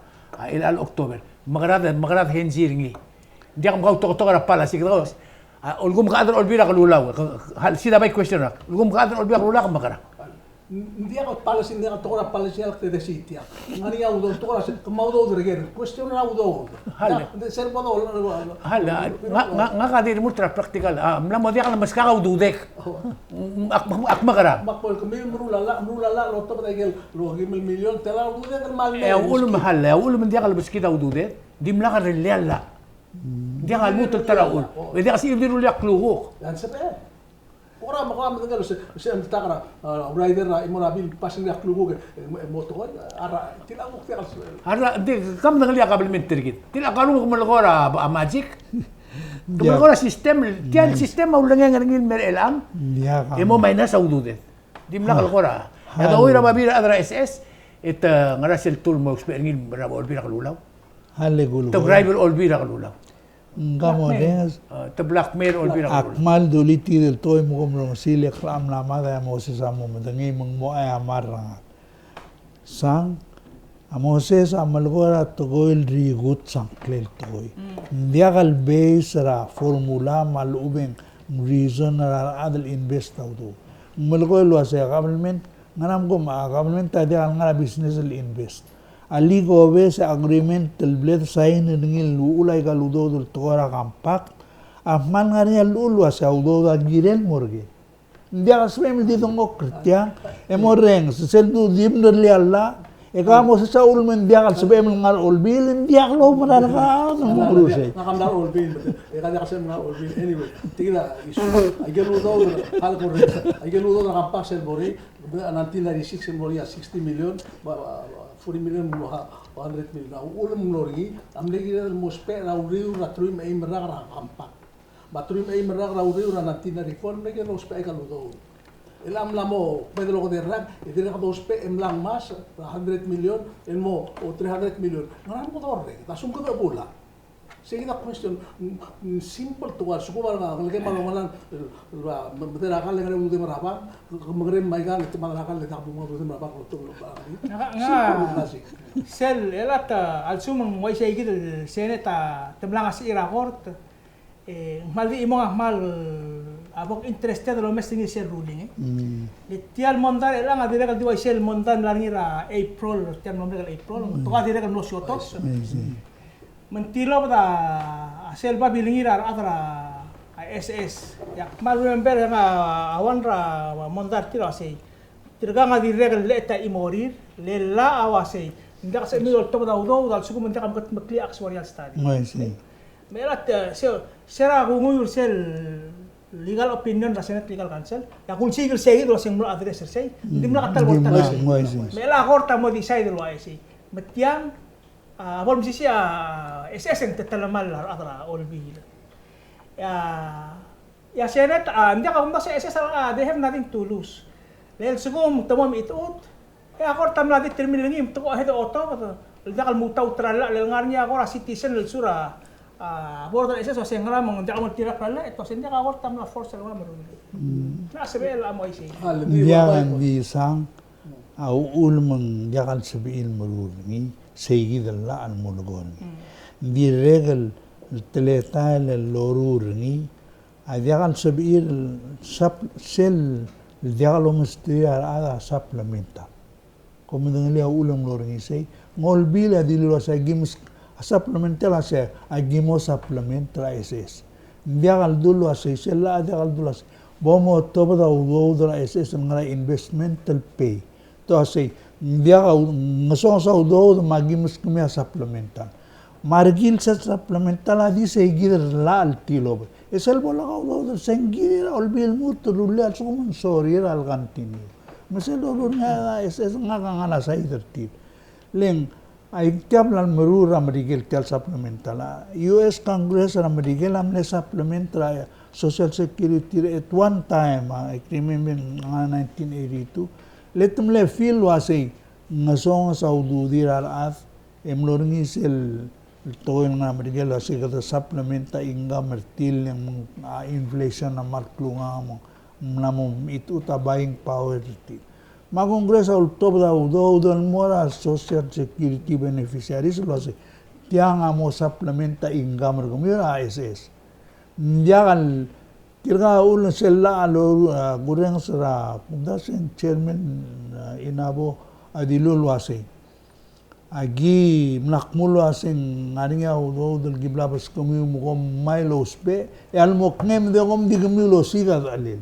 ilal October. Magrad henzir ngi. Hindi ka makautok-tok na pala. Sige ko. Ulgum ka adon olbira ka lulaw. Sida bay question rak. Ulgum ka adon olbira ka lulaw ka makara. Hindi ako policy, hindi ako tokora policy alak te city. Ngani nga udo tokora kamau do regere. Question na udo. Hala. Ser pa do. Hala, nga ka din mo tra practical. Mla mo di ka mas ka ududek. Ak makara. Makpol kami murula lo to regel lo gimel milyon tela udo de mal. Ulum hala, ulum di ka labas kita ududek. Di mla ka relala. Di ka mutul taraul. Di ka si ibiru liak luhok. Yan sepe. Ora makam tengalo se takra rider ra imorabil passing yak lugo moto ara tilang mo tilang Ara di kam nang liya kabelment tergit. Tila kalu ko malagora magic. Malagora system, tiyan system au langang ngin mer elam. Emo minus au dudet. Di mla kalgora. Ya oira mabira adra SS et ngarasel tool mo experience ra olbira kalulaw. Hale gulu. To driver olbira kalulaw. Ngamo des. To blackmail olbira kalulaw. Akmal duliti del toy mo komro sile klam na mada mo se samo madangi mong mo ay amarra. Sang Amoses amalgora togoil rigut sangklel togoy. Diakal base ra formula malubeng reason ra adal invest tawdo. Malgoil was a government nganam ko ma government tadi al ngara business al invest. Ali go base agreement tel bled sign ngil ulay galudo dul togora kampak. Ahman ngari al ulwas audo da girel morge. Dia swem di tongok kristian emoreng seseldu dimner li Allah. Eka mo sa ulmen dia kal sebem ngal ulbil dia lo maraka no bruse. Nakamdar olbil. Eka dia kasem ngal olbil anyway. Tigla isu. Agelu do hal korre. Agelu do nakampak sel bori. Nanti dari 6 bori 60 million 40 million muha 100 million. Ulem lori amlegi mospe ra uriu ra truim ei merag ra kampak. Batruim ei merag ra uriu ra nanti dari kon legi no spe eka do. Elam lamo Pedro Goderrag, y tiene dos P en lang mas, 100 million, el mo o 300 million. Ngaran ko torre, tasum ko bula. Sige na question simple to war suko nga ngalagay malangalan bedera kal ngare ude marabang magre maigan ito malangalan ta bunga ude marabang to nga sel elata alsumang way say gid seneta temlang as ira court mali imong mal abok interested lo mesting sel ruling tial mondan elang adira kal diway sel mondan langira April tial mondan April to adira kal no shotos mentilo pada sel ba bilingira adra SS ya mal remember nga awan ra mondar tiro say tirga nga dire kal leta imorir lela awase ndak sa mi to pada udo dal suku mentak kat makli actuarial study melat sera gunguyul sel legal opinion ra senate legal council ya kun sigil segid lo sing mo address say di mo katal volta mela korta mo decide lo ay say metiang abol misi siya SS ang tatalamal adra olbil ya senate hindi ka kumba sa SS they have nothing to lose lel sugum tamam itut korta mladi terminal ngim to ahead auto dakal mutaw trala lel ngarnya ako ra citizen lel sura bordo SS so sengra mong dakal mo tira pala ito sinda ka korta mla force nga meron na sabi la mo ay say dia di sang au ulmang dakal sabiin maruni segi dalla al mulgon di regal teleta el lorur ni adiagal sabir sap sel diagalo mustria ada supplementa como dengalia ulam lor ni sei ngol bila dililo sa gimus supplementa la se agimo supplementa SS diagal dulu sa sel diagal dulu bomo toba udo SS ngara investmental pay to say dia ngasong sa udo magimus kumya supplemental margil sa supplemental adi segir la altilo esel bola ka udo sengir olbil mutulul al sumun sorir al gantini masel udo nga es nga ngana sa iderti leng ay tiablan merura marigil tel supplemental US Congress ra marigil amne supplemental social security at one time I remember 1982 letum le feel wasay ngasong sa ududir al emlorngi sel toil nga marigel wasay kata supplementa inga mertil yang inflation na marklunga mo namom itu tabaying power ti magongres al top da udo mora social security beneficiaries wasay tiang amo supplementa income rumio ASS. Jangan kira ulun sella alo gureng sera pundasen chairman inabo adilul wase. Agi nakmulu asing ngarinya udo del giblabas kami mukom mailos be al moknem de kom di kami lo siga alil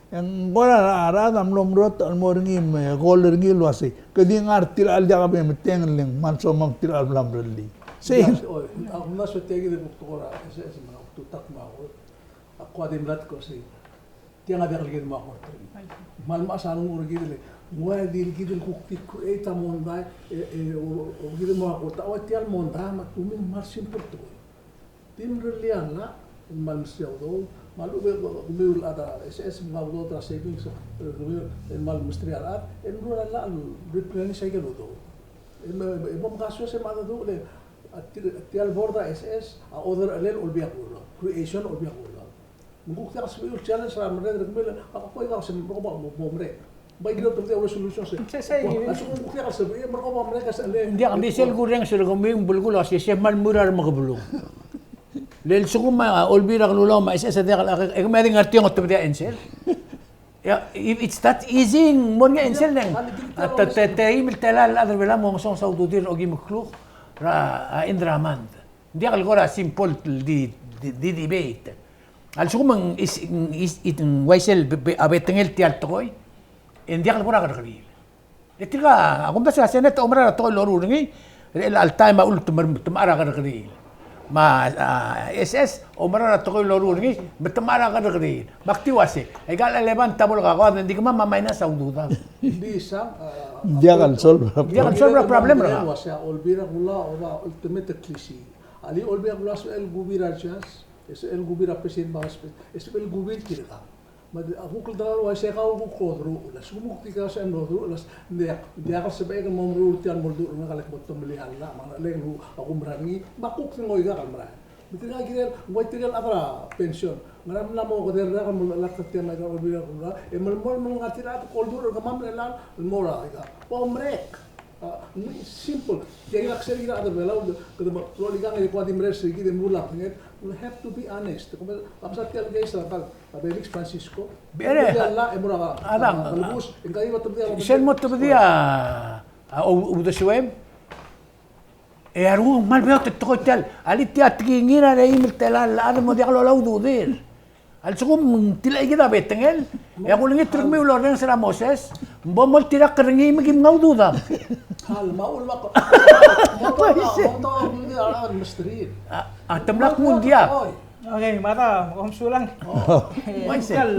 yang gora arad am lom rot al morngi me goler ngi lo ase kedi ngartil al jaga be meteng leng man so mang til al blam relli se aku na so tegi de doktora ese ma tu tak ma aku adim rat ko se tiang ada lagi ma ko mal ma sanu urgi de Mua dil gidel kukti ku eta monda o gidel mo ko ta o tial monda ma tu min mar simpel tu tim relian la mal msiao do malu be ul ada ss ma do tra savings mal mstrial at en ro la replenish ay do bom kaso se ma do le tial borda ss a other alel ol biak creation ol biak mungkin kita sebagai challenge ramai dari kembali apa kau yang harus mereka baik kita terus solution Saya Asal kita sebagai mereka selain Dia kami sel kurang sudah kami bulgul asy semal murar makabulong. Lel sukuma olbira kalulo ma isa sa dia ek may ngarti ng otobdia ensel. Ya it's that easy mo nga ensel nang at taimil talal adar bela mo song sa ududir ogi muklu ra indramand. Dia kalgora simple di debate. Al sukuma is waisel abetengel tial toy. India kalgora kadakri. Itiga ako ba sa senet umra to loru ngi al time ul tumara kadakri. Ma SS umra to loru ngi tumara kadakri. Bakti wase. Egal elevan tabul ka ko hindi ka mamay sa ududa. Bisa dia kan solve problem ra. Wase olbira kula ora ultimate klisi. Ali olbira kula el gubira jas. Es el gubira pesin bas. Es el gubir kira. Aku kalau saya kau kodru, las semua ketika saya kodru, las dia kan sebagai memuru tian merdu, kalau betul melihat lah, mana lagi aku berani, makuk sih ngoiga kan merah. Betul lagi dia, buat tinggal apa pensiun, mana mau kau dia kan mulak tian lagi orang bilang kau, mal mengerti lah, kodru kamam lelang, mora, oh merek. Simple. Jadi aksar kita ada belau, kalau kalau lihat ni kuat imres sedikit mulak, we have to be honest. Apa sahaja guys, kalau Felix Francisco, Allah emura. Adang. Albus, engkau itu dia. Sel mo to dia. O do suem. Aru mal veo te total. Ali ti atgingira re imel telal, ada mo dia lo laudo dir. Al sugum tilay kita betengel. Ya ko lingi truk mi ulo sa Moses. Bomol tirak keringi mi kim ngaudo da. Hal maul mak. Motor misteri. Temlak mun dia. Okay, mata kom sulang. Kal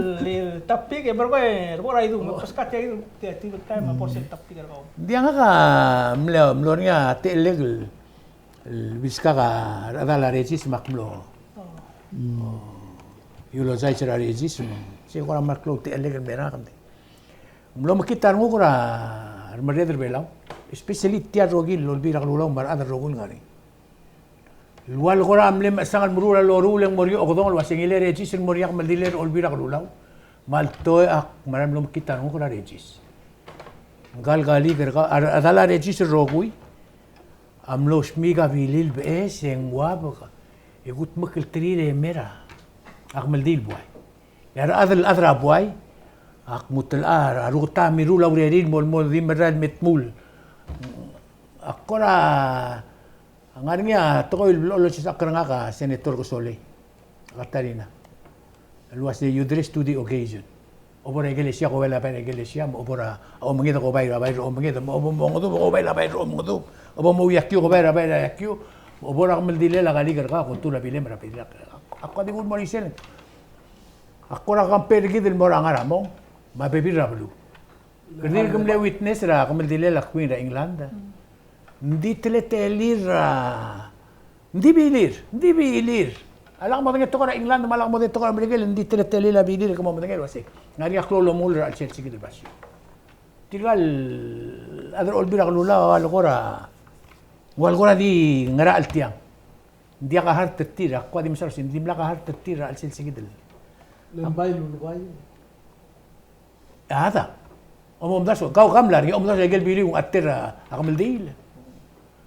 tapik berko itu paskat itu tiba time porsen tapik ko. Dia nga mlornya te legal. Biska ka adala regis makmlo. Yulo zai chara regis mo. Si ko maklo te legal berakam. Mlo makita ngo kura armadeder belau. Especially tiar rogi lolbira kalulang mar adar rogul ngari. Lual gora amlem sangat murura loru leng morio okdong wasingile regis moriak maldiler olbira kalulang. Maltoy ak maram lom kita ngo kura regis. Gal gali kerka adala regis rogui. Amlo shmiga vilil be sengwa baka. Igut makil trire mera. Ak maldil boy. Yar adra boy. Ak mutal ruta miru laurerin mol dimrad metmul. Ako na ang niya to ko lolo sa karanga ka senator ko soli Katarina. Luwas de yudres to the occasion. Obora iglesia ko wala pa iglesia mo obora o mangita ko bayra o mangita mo mongodo ko bayra o mongodo o mo yakyo ko bayra yakyo obora kamel dile la gali ka ko tula bilem rapidila. Ako di mo morisen. Ako ra kan pergi del moranga mo mabibira blu. Kerja kemle witness ra kamel dile la queen ra England. Hindi teletelir hindi bilir. Alam mo dito ko na England, malak mo dito ko na Amerika, hindi teletelir la bilir ko mo dito kasi. Ngari aklo muller al Chelsea gid basyo. Tigal adar olbira kalula wal gora di ngara al tiang. Hindi ka hart tira, ko di misar hindi mla ka hart tira al Chelsea gid. Lembay. Ada. Omom daso, kau kamlar, omom daso gel bili kung atira akamel deal.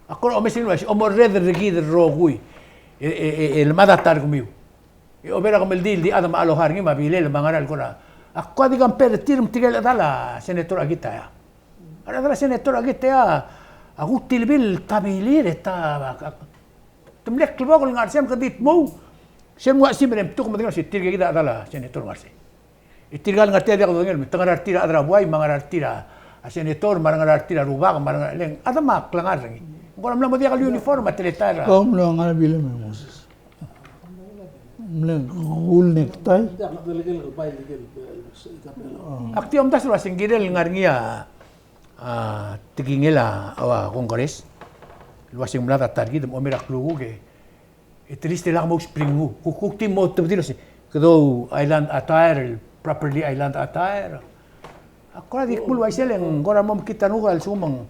Ako o mesin was o mo red regid rogui. El madatar kumiu. O bera ko meldil di ada maalohar ngi mabile le mangaral ko na. Ako di gamper tirum tigel adala senator agita ya. Ada senator agita ya. Aku tilbil tabilir eta. Tumlek klbogol ngarsem kadit mo. Sem wa simrem tuk mo si tirga gida adala senator ngarse. Itirgal ngarti dia ko ngel tangar tira adra buai mangaral tira. Senator marangaral tira rubag marangal leng ada mak langar ngi. Ngora mla dia kal uniform atletara. Kau mlo ngara bile me Moses. Mle gul necktie. Akti om tas wasing gidel ngarngia tigingela awa kongres. Wasing mla targi dem omirak lugu ke. Itriste lang mo springu. Kukukti mo tabdilo si kado island attire properly island attire. Ako di kul waisel ngora mom kita nugal sumang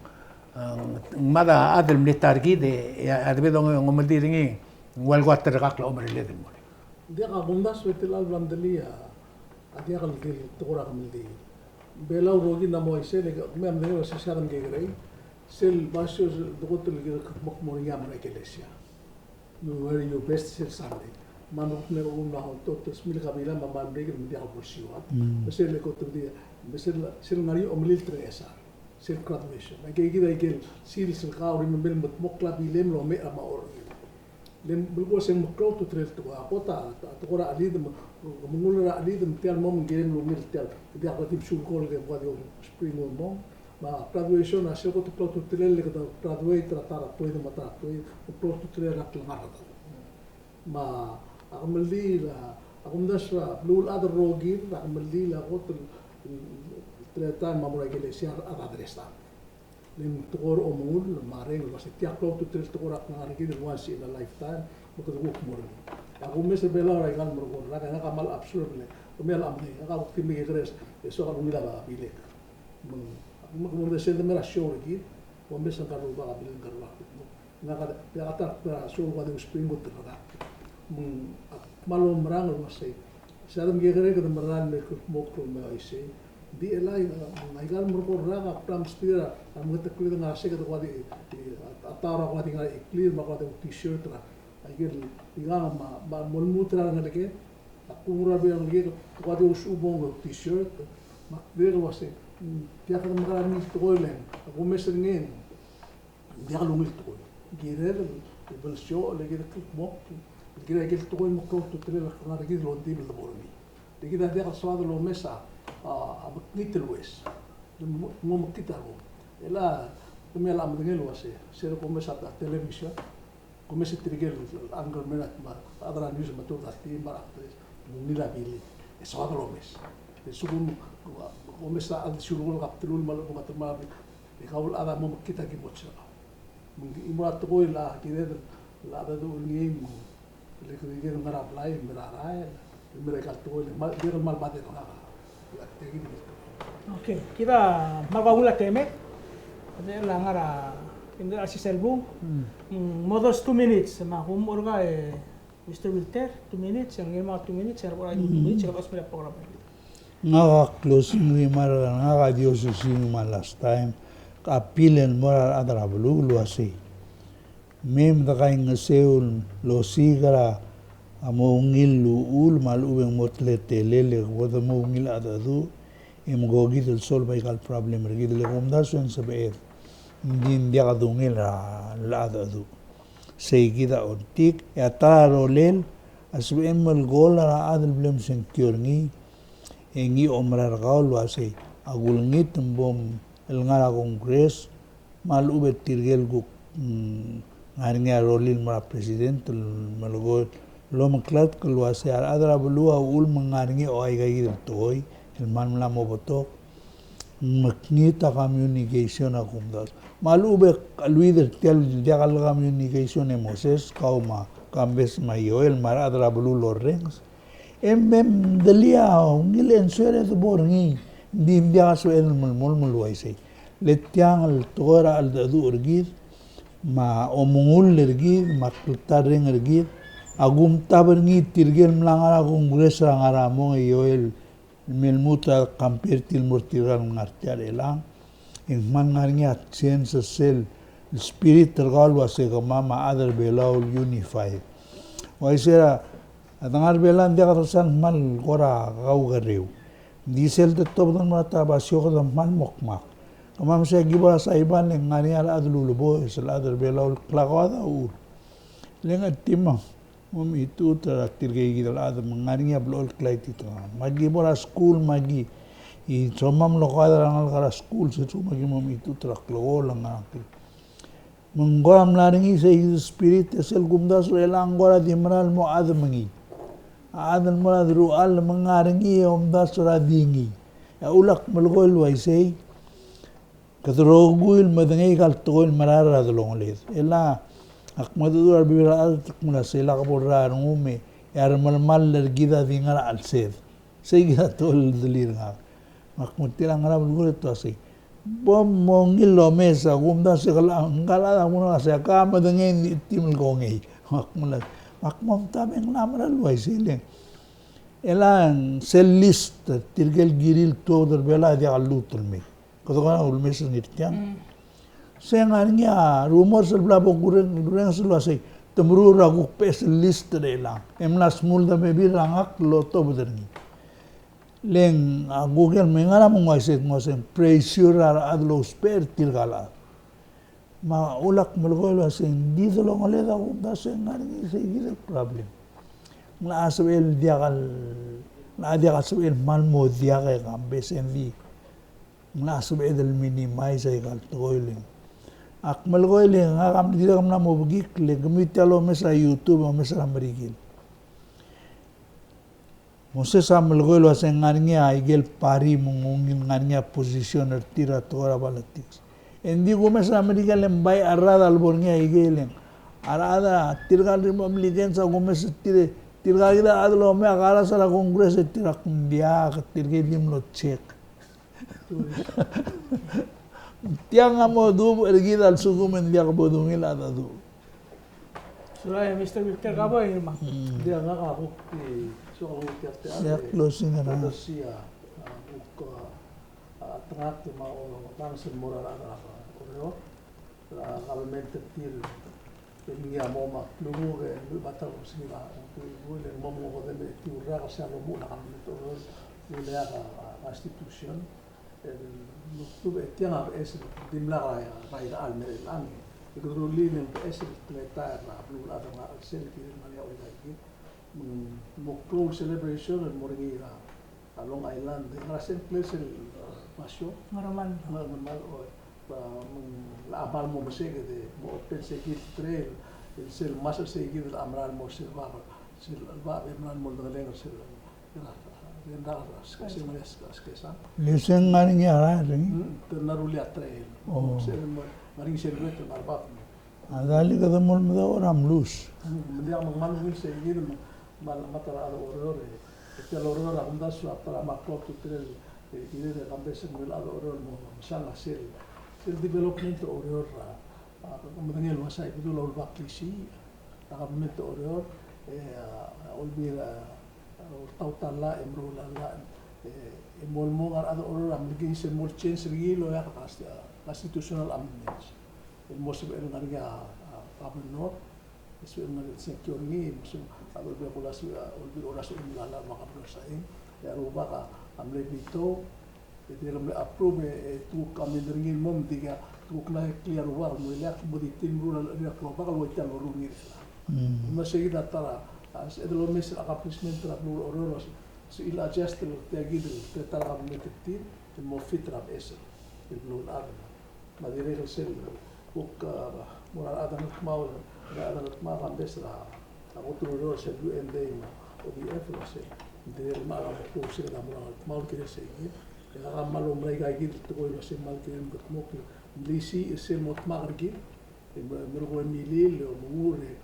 mada adel militargi de adbedo ngomdi ringi walgo atergak la omre ledem. Dia ka bundas wetil album delia. Dia ka lidil tukura kamildi. Belau rogi na mo ise le me am de se sadam ge grei. Sel basho dogotul ge mok moria mara iglesia. You wear your best sel Sunday. Manuk ne una hoto tes mil kabila mamam de ge dia ka bolsiwa. Sel le kotu dia. Sel ngari omlil tresa. Sel graduation. Age gida igel sil sel ka ori membel mokla bilem lo me ama or. Lem bulgo seng moklo tu trel tu apota tukura alid mungula alid tial mom gelem lo mil tial dia ko tip sul kol ge kwa dio spring mom ma graduation asel ko tu tu trel le ka graduate tratara to de mata to pro tu trel rak la ma akamli la akumdasra blue other rogi akamli la ko treta mamura iglesia adresa. Lim tukor omul mareng was tiak to trel tukor ak ngarigi once in a lifetime bukan guk mur. Aku mes bela ora ikan mur la kana kamal absurd le. Kumel amni ka ukti mi gres so ka mila ba bile. Mung de sel mera show gi o mes ka ru ba bile garwa. Ngaka ya ta show wa de spring gut ra. Mung malo merang was sei. Sadam ge gre ka meran me mok ko me ise. Di elai naigal murko raga pram stira am gata kulit ngase ka kwadi atara kwadi ngai clear ma kwadi t-shirt ra aigel igama ma molmutra ngaleke akura be ngaleke kwadi usubong t-shirt ma ver wase dia ka mara ni toilen aku mesringen dia lungil to girer bel show le gida mok gida gel to mo ko to tre la kana gida lo dim lo bormi gida dia ka swada lo mesa abak nitel wes mo makita ko ela kumela am ngel wase sero ko mesa ta television ko mesa trigel angol menat ma adra news ma to dasti ma nila bili eso adro mes sugum ko mesa ad shurul kaptul mal ko matma bi kaul ada mo makita ki bocha mungi imrat ko la kide la da do ngi mo le ko ngi ngara apply mera rai mera kal to le mal dir mal bate ko Okay, kita magwawala teme. Ada langara hindi asi selbung. Modos 2 minutes ma humorga Mr. Wilter 2 minutes yang mga 2 minutes era por 2 minutes kalau semua program. Nga closing remark nga Dios sing last time kapilen moral adra bulu luasi. Mem da kain ngeseul lo sigara amo ngil ul mal ubeng motlete lele wada mo ngil adadu im gogi del sol bay kal problem regi del rekomendasyon sa beer hindi dia kadungil la adadu say gida ontik ya taro lel asbe emal gola adal blem secure ngi omrar gaul wase agul ngit bom el ngara kongres mal ubet tirgel gu ngarnga rolil mara president malgo lo maklat keluase adra belua ul mengarngi o ay gay toy el man la mo boto maknita communication akumdas malube luider tel diagal communication emoses kauma kambes mayo el mar adra belu lorens em delia ngil ensure to borngi dim dia so el mol waise letiang al tora al dadu urgid ma omungul lergid ma kultareng ergid agum taberni tirgel mlangara kongres rangara mo yoel melmuta kamper til mortiral ngartiar elang en man ngarngi atsen sel el spirit tergal wase ka mama other belau unified waisera adangar belan dia katasan mal gora kau gareu diesel de tobdan mata basyo ka mal mokmak kamam sa giba sa iban ng ngani ala adlu lubo sel other belau klakada u lenga timang itu terakhir kayak gitu lah ada mengaringnya belum kelai itu magi bola school magi i somam lo kada rangal kara school sesu magi itu terakhir lo lang akil menggoram laringi sa spirit esel gumda so elang gora di meral mo ada mengi ada mo ada rual mengaringi omda sura dingi ya ulak melgol waisei katrogul madangai kal tol marara dolong led ela akmadu arbira altakmula sila kaborra ngume yar malmal lergida dingara alsed seiga tol delir nga makmutila ngara bulgul to asay bom mongilo mesa gumda se ngala muna sa kama dengan timul gongei makmula makmom tabeng namra luai sileng elan sel list tirgel giril to der bela dia alutul me kodogana ulmes nityan sengarnya rumor sebelabo gureng seluasai temuru ragu pes list dela emlas mulda mebi rangak loto bederni leng google mengara mongaiset ngosen pressure adlo sper tirgala ma ulak melgolo sen didolo ngoleda unda sengarnya se problem na asbel diagal na diagal asbel malmo diaga gambe sendi na asbel del minimize ay gal toiling akmal ko ili nga kam dito kam na mobugik le gumitalo mesa YouTube o mesa Amerikil mose samal ko ilo asa ngania igel pari mungungin ngania position tira tora balatiks hindi ko mesa Amerikil lembay arada albor niya igelen arada tirgal rimam ligensa ko mesa tirgal ida adlo me akala sa kongres tirak dia tirgal dim lo check tiang amo du ergida al suku mendia kabodong ila du. Suraya Mr. Victor kabo irma. Dia nga ako so ako kerte Ya closing na. Siya ko atrat mao bangsen moral ana ko government til niya mo ma lugo ke batal sila ko le mo mo ko de turra ka sa lo mo na kan to le constitution مكتوب اتيانا باسم دملا راي المر الان يقولوا لي من باسم تلاتة بلو الادم السنه كده ماليا ولا من مكتوب سيلبريشن الموريرا along island راسن بليس الماشو Normal. normal من العمل مو مسيك ده مو بنسيك تريل السيل ماسل سيجي الامرال مو سيل بابا سيل الباب امرال مو دغلين سيل Lesen ngani ara ringi. Ternaru lihat trail. Maring servet narbak. Adali kada mol meda oram lus. Dia mangman wil segir mal matara al oror. Este al oror agunda su para maklo tu trail. Ide de kambesen wil al oror mo sanga sel. Sel development oror. Madaniel wasai itu lol baklisi. Development oror olbira tautala emrulala emolmo ada orang amligi semol change rigilo ya constitutional amendments mosib el ngaria abno isu el secure ni musim abul bekulasi olbi oras ilala makabro sai ya rubaka amle bito de le approve tu kamendringin mom diga tu kna clear war mo ilak boditin rural ria klobaka lo ital rungir masih tara ادلو مثل اكابليشمنت رابلو اورورس سو الى جاست تاجيد تتلعب متكتير الموفيت راب اسل البلو الادم ما ديري السل وك مورا الادم الحماول الادم الحماول عم بيسرع اوترو روش اليو ان دي ما ودي اف سي دير ما كو سي دا مورا الحماول كده سي يا عملوا مريغا جيد تقول بس مال كده مكموك ليسي السل متمغرجي مرغو ميليل وموري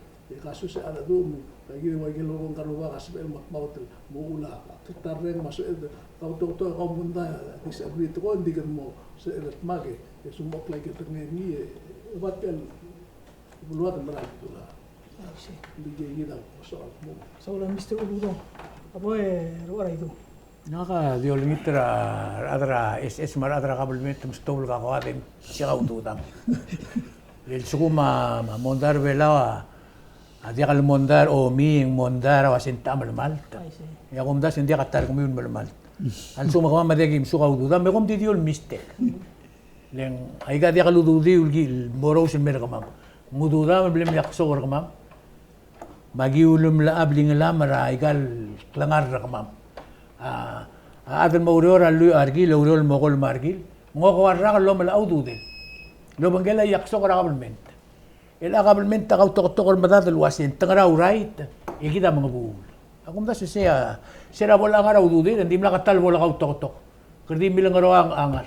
kasus ada tu lagi wajib lorong karuba kasih elmak mautel mula kita reng masuk itu tahu kau bunda disagree tu kan dikan mau seelat mage semua lagi terngeni batal buluat merah tu lah lagi kita soal mau Soal Mr. Uludo. Apa ruara itu? Naka diolmitra adra SS mar adra kabelmet mustol ka qadim sigaw tudam El sukuma mondar vela dia kal mondar o mi mondar wa sinta malmalta. Ay, sí. Ya kom das dia katar kom yun malmalta. Al suma kama madegim suka ududa me kom didiol mistake. Leng aiga dia kalududi ulgi boro sin mer kamam. Mududa blem yak sokor kamam. Bagi ulum la abling la mara aigal klangar kamam. Adan maurior alu argil auriol mogol margil. Ngoko arra lo mala udude. Lo bangela yak sokor kabelment. El kabelment ta tokor madad el wasin tangra urait. Ikida mga bul. Akum da siya sira bola ngara udude hindi mla katal bola tok. Kerdi bilang ngaro ang angar.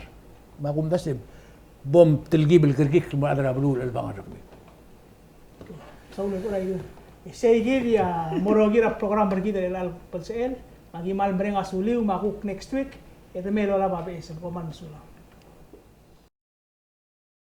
Makum da sib bom tilgib el kirkik mo adra bulul el bangar. Saulo ko rayo. Sige ya morogira program berkita del al PCL. Pagi mal mereng asuliu makuk next week. Itu melo la babe se koman sula.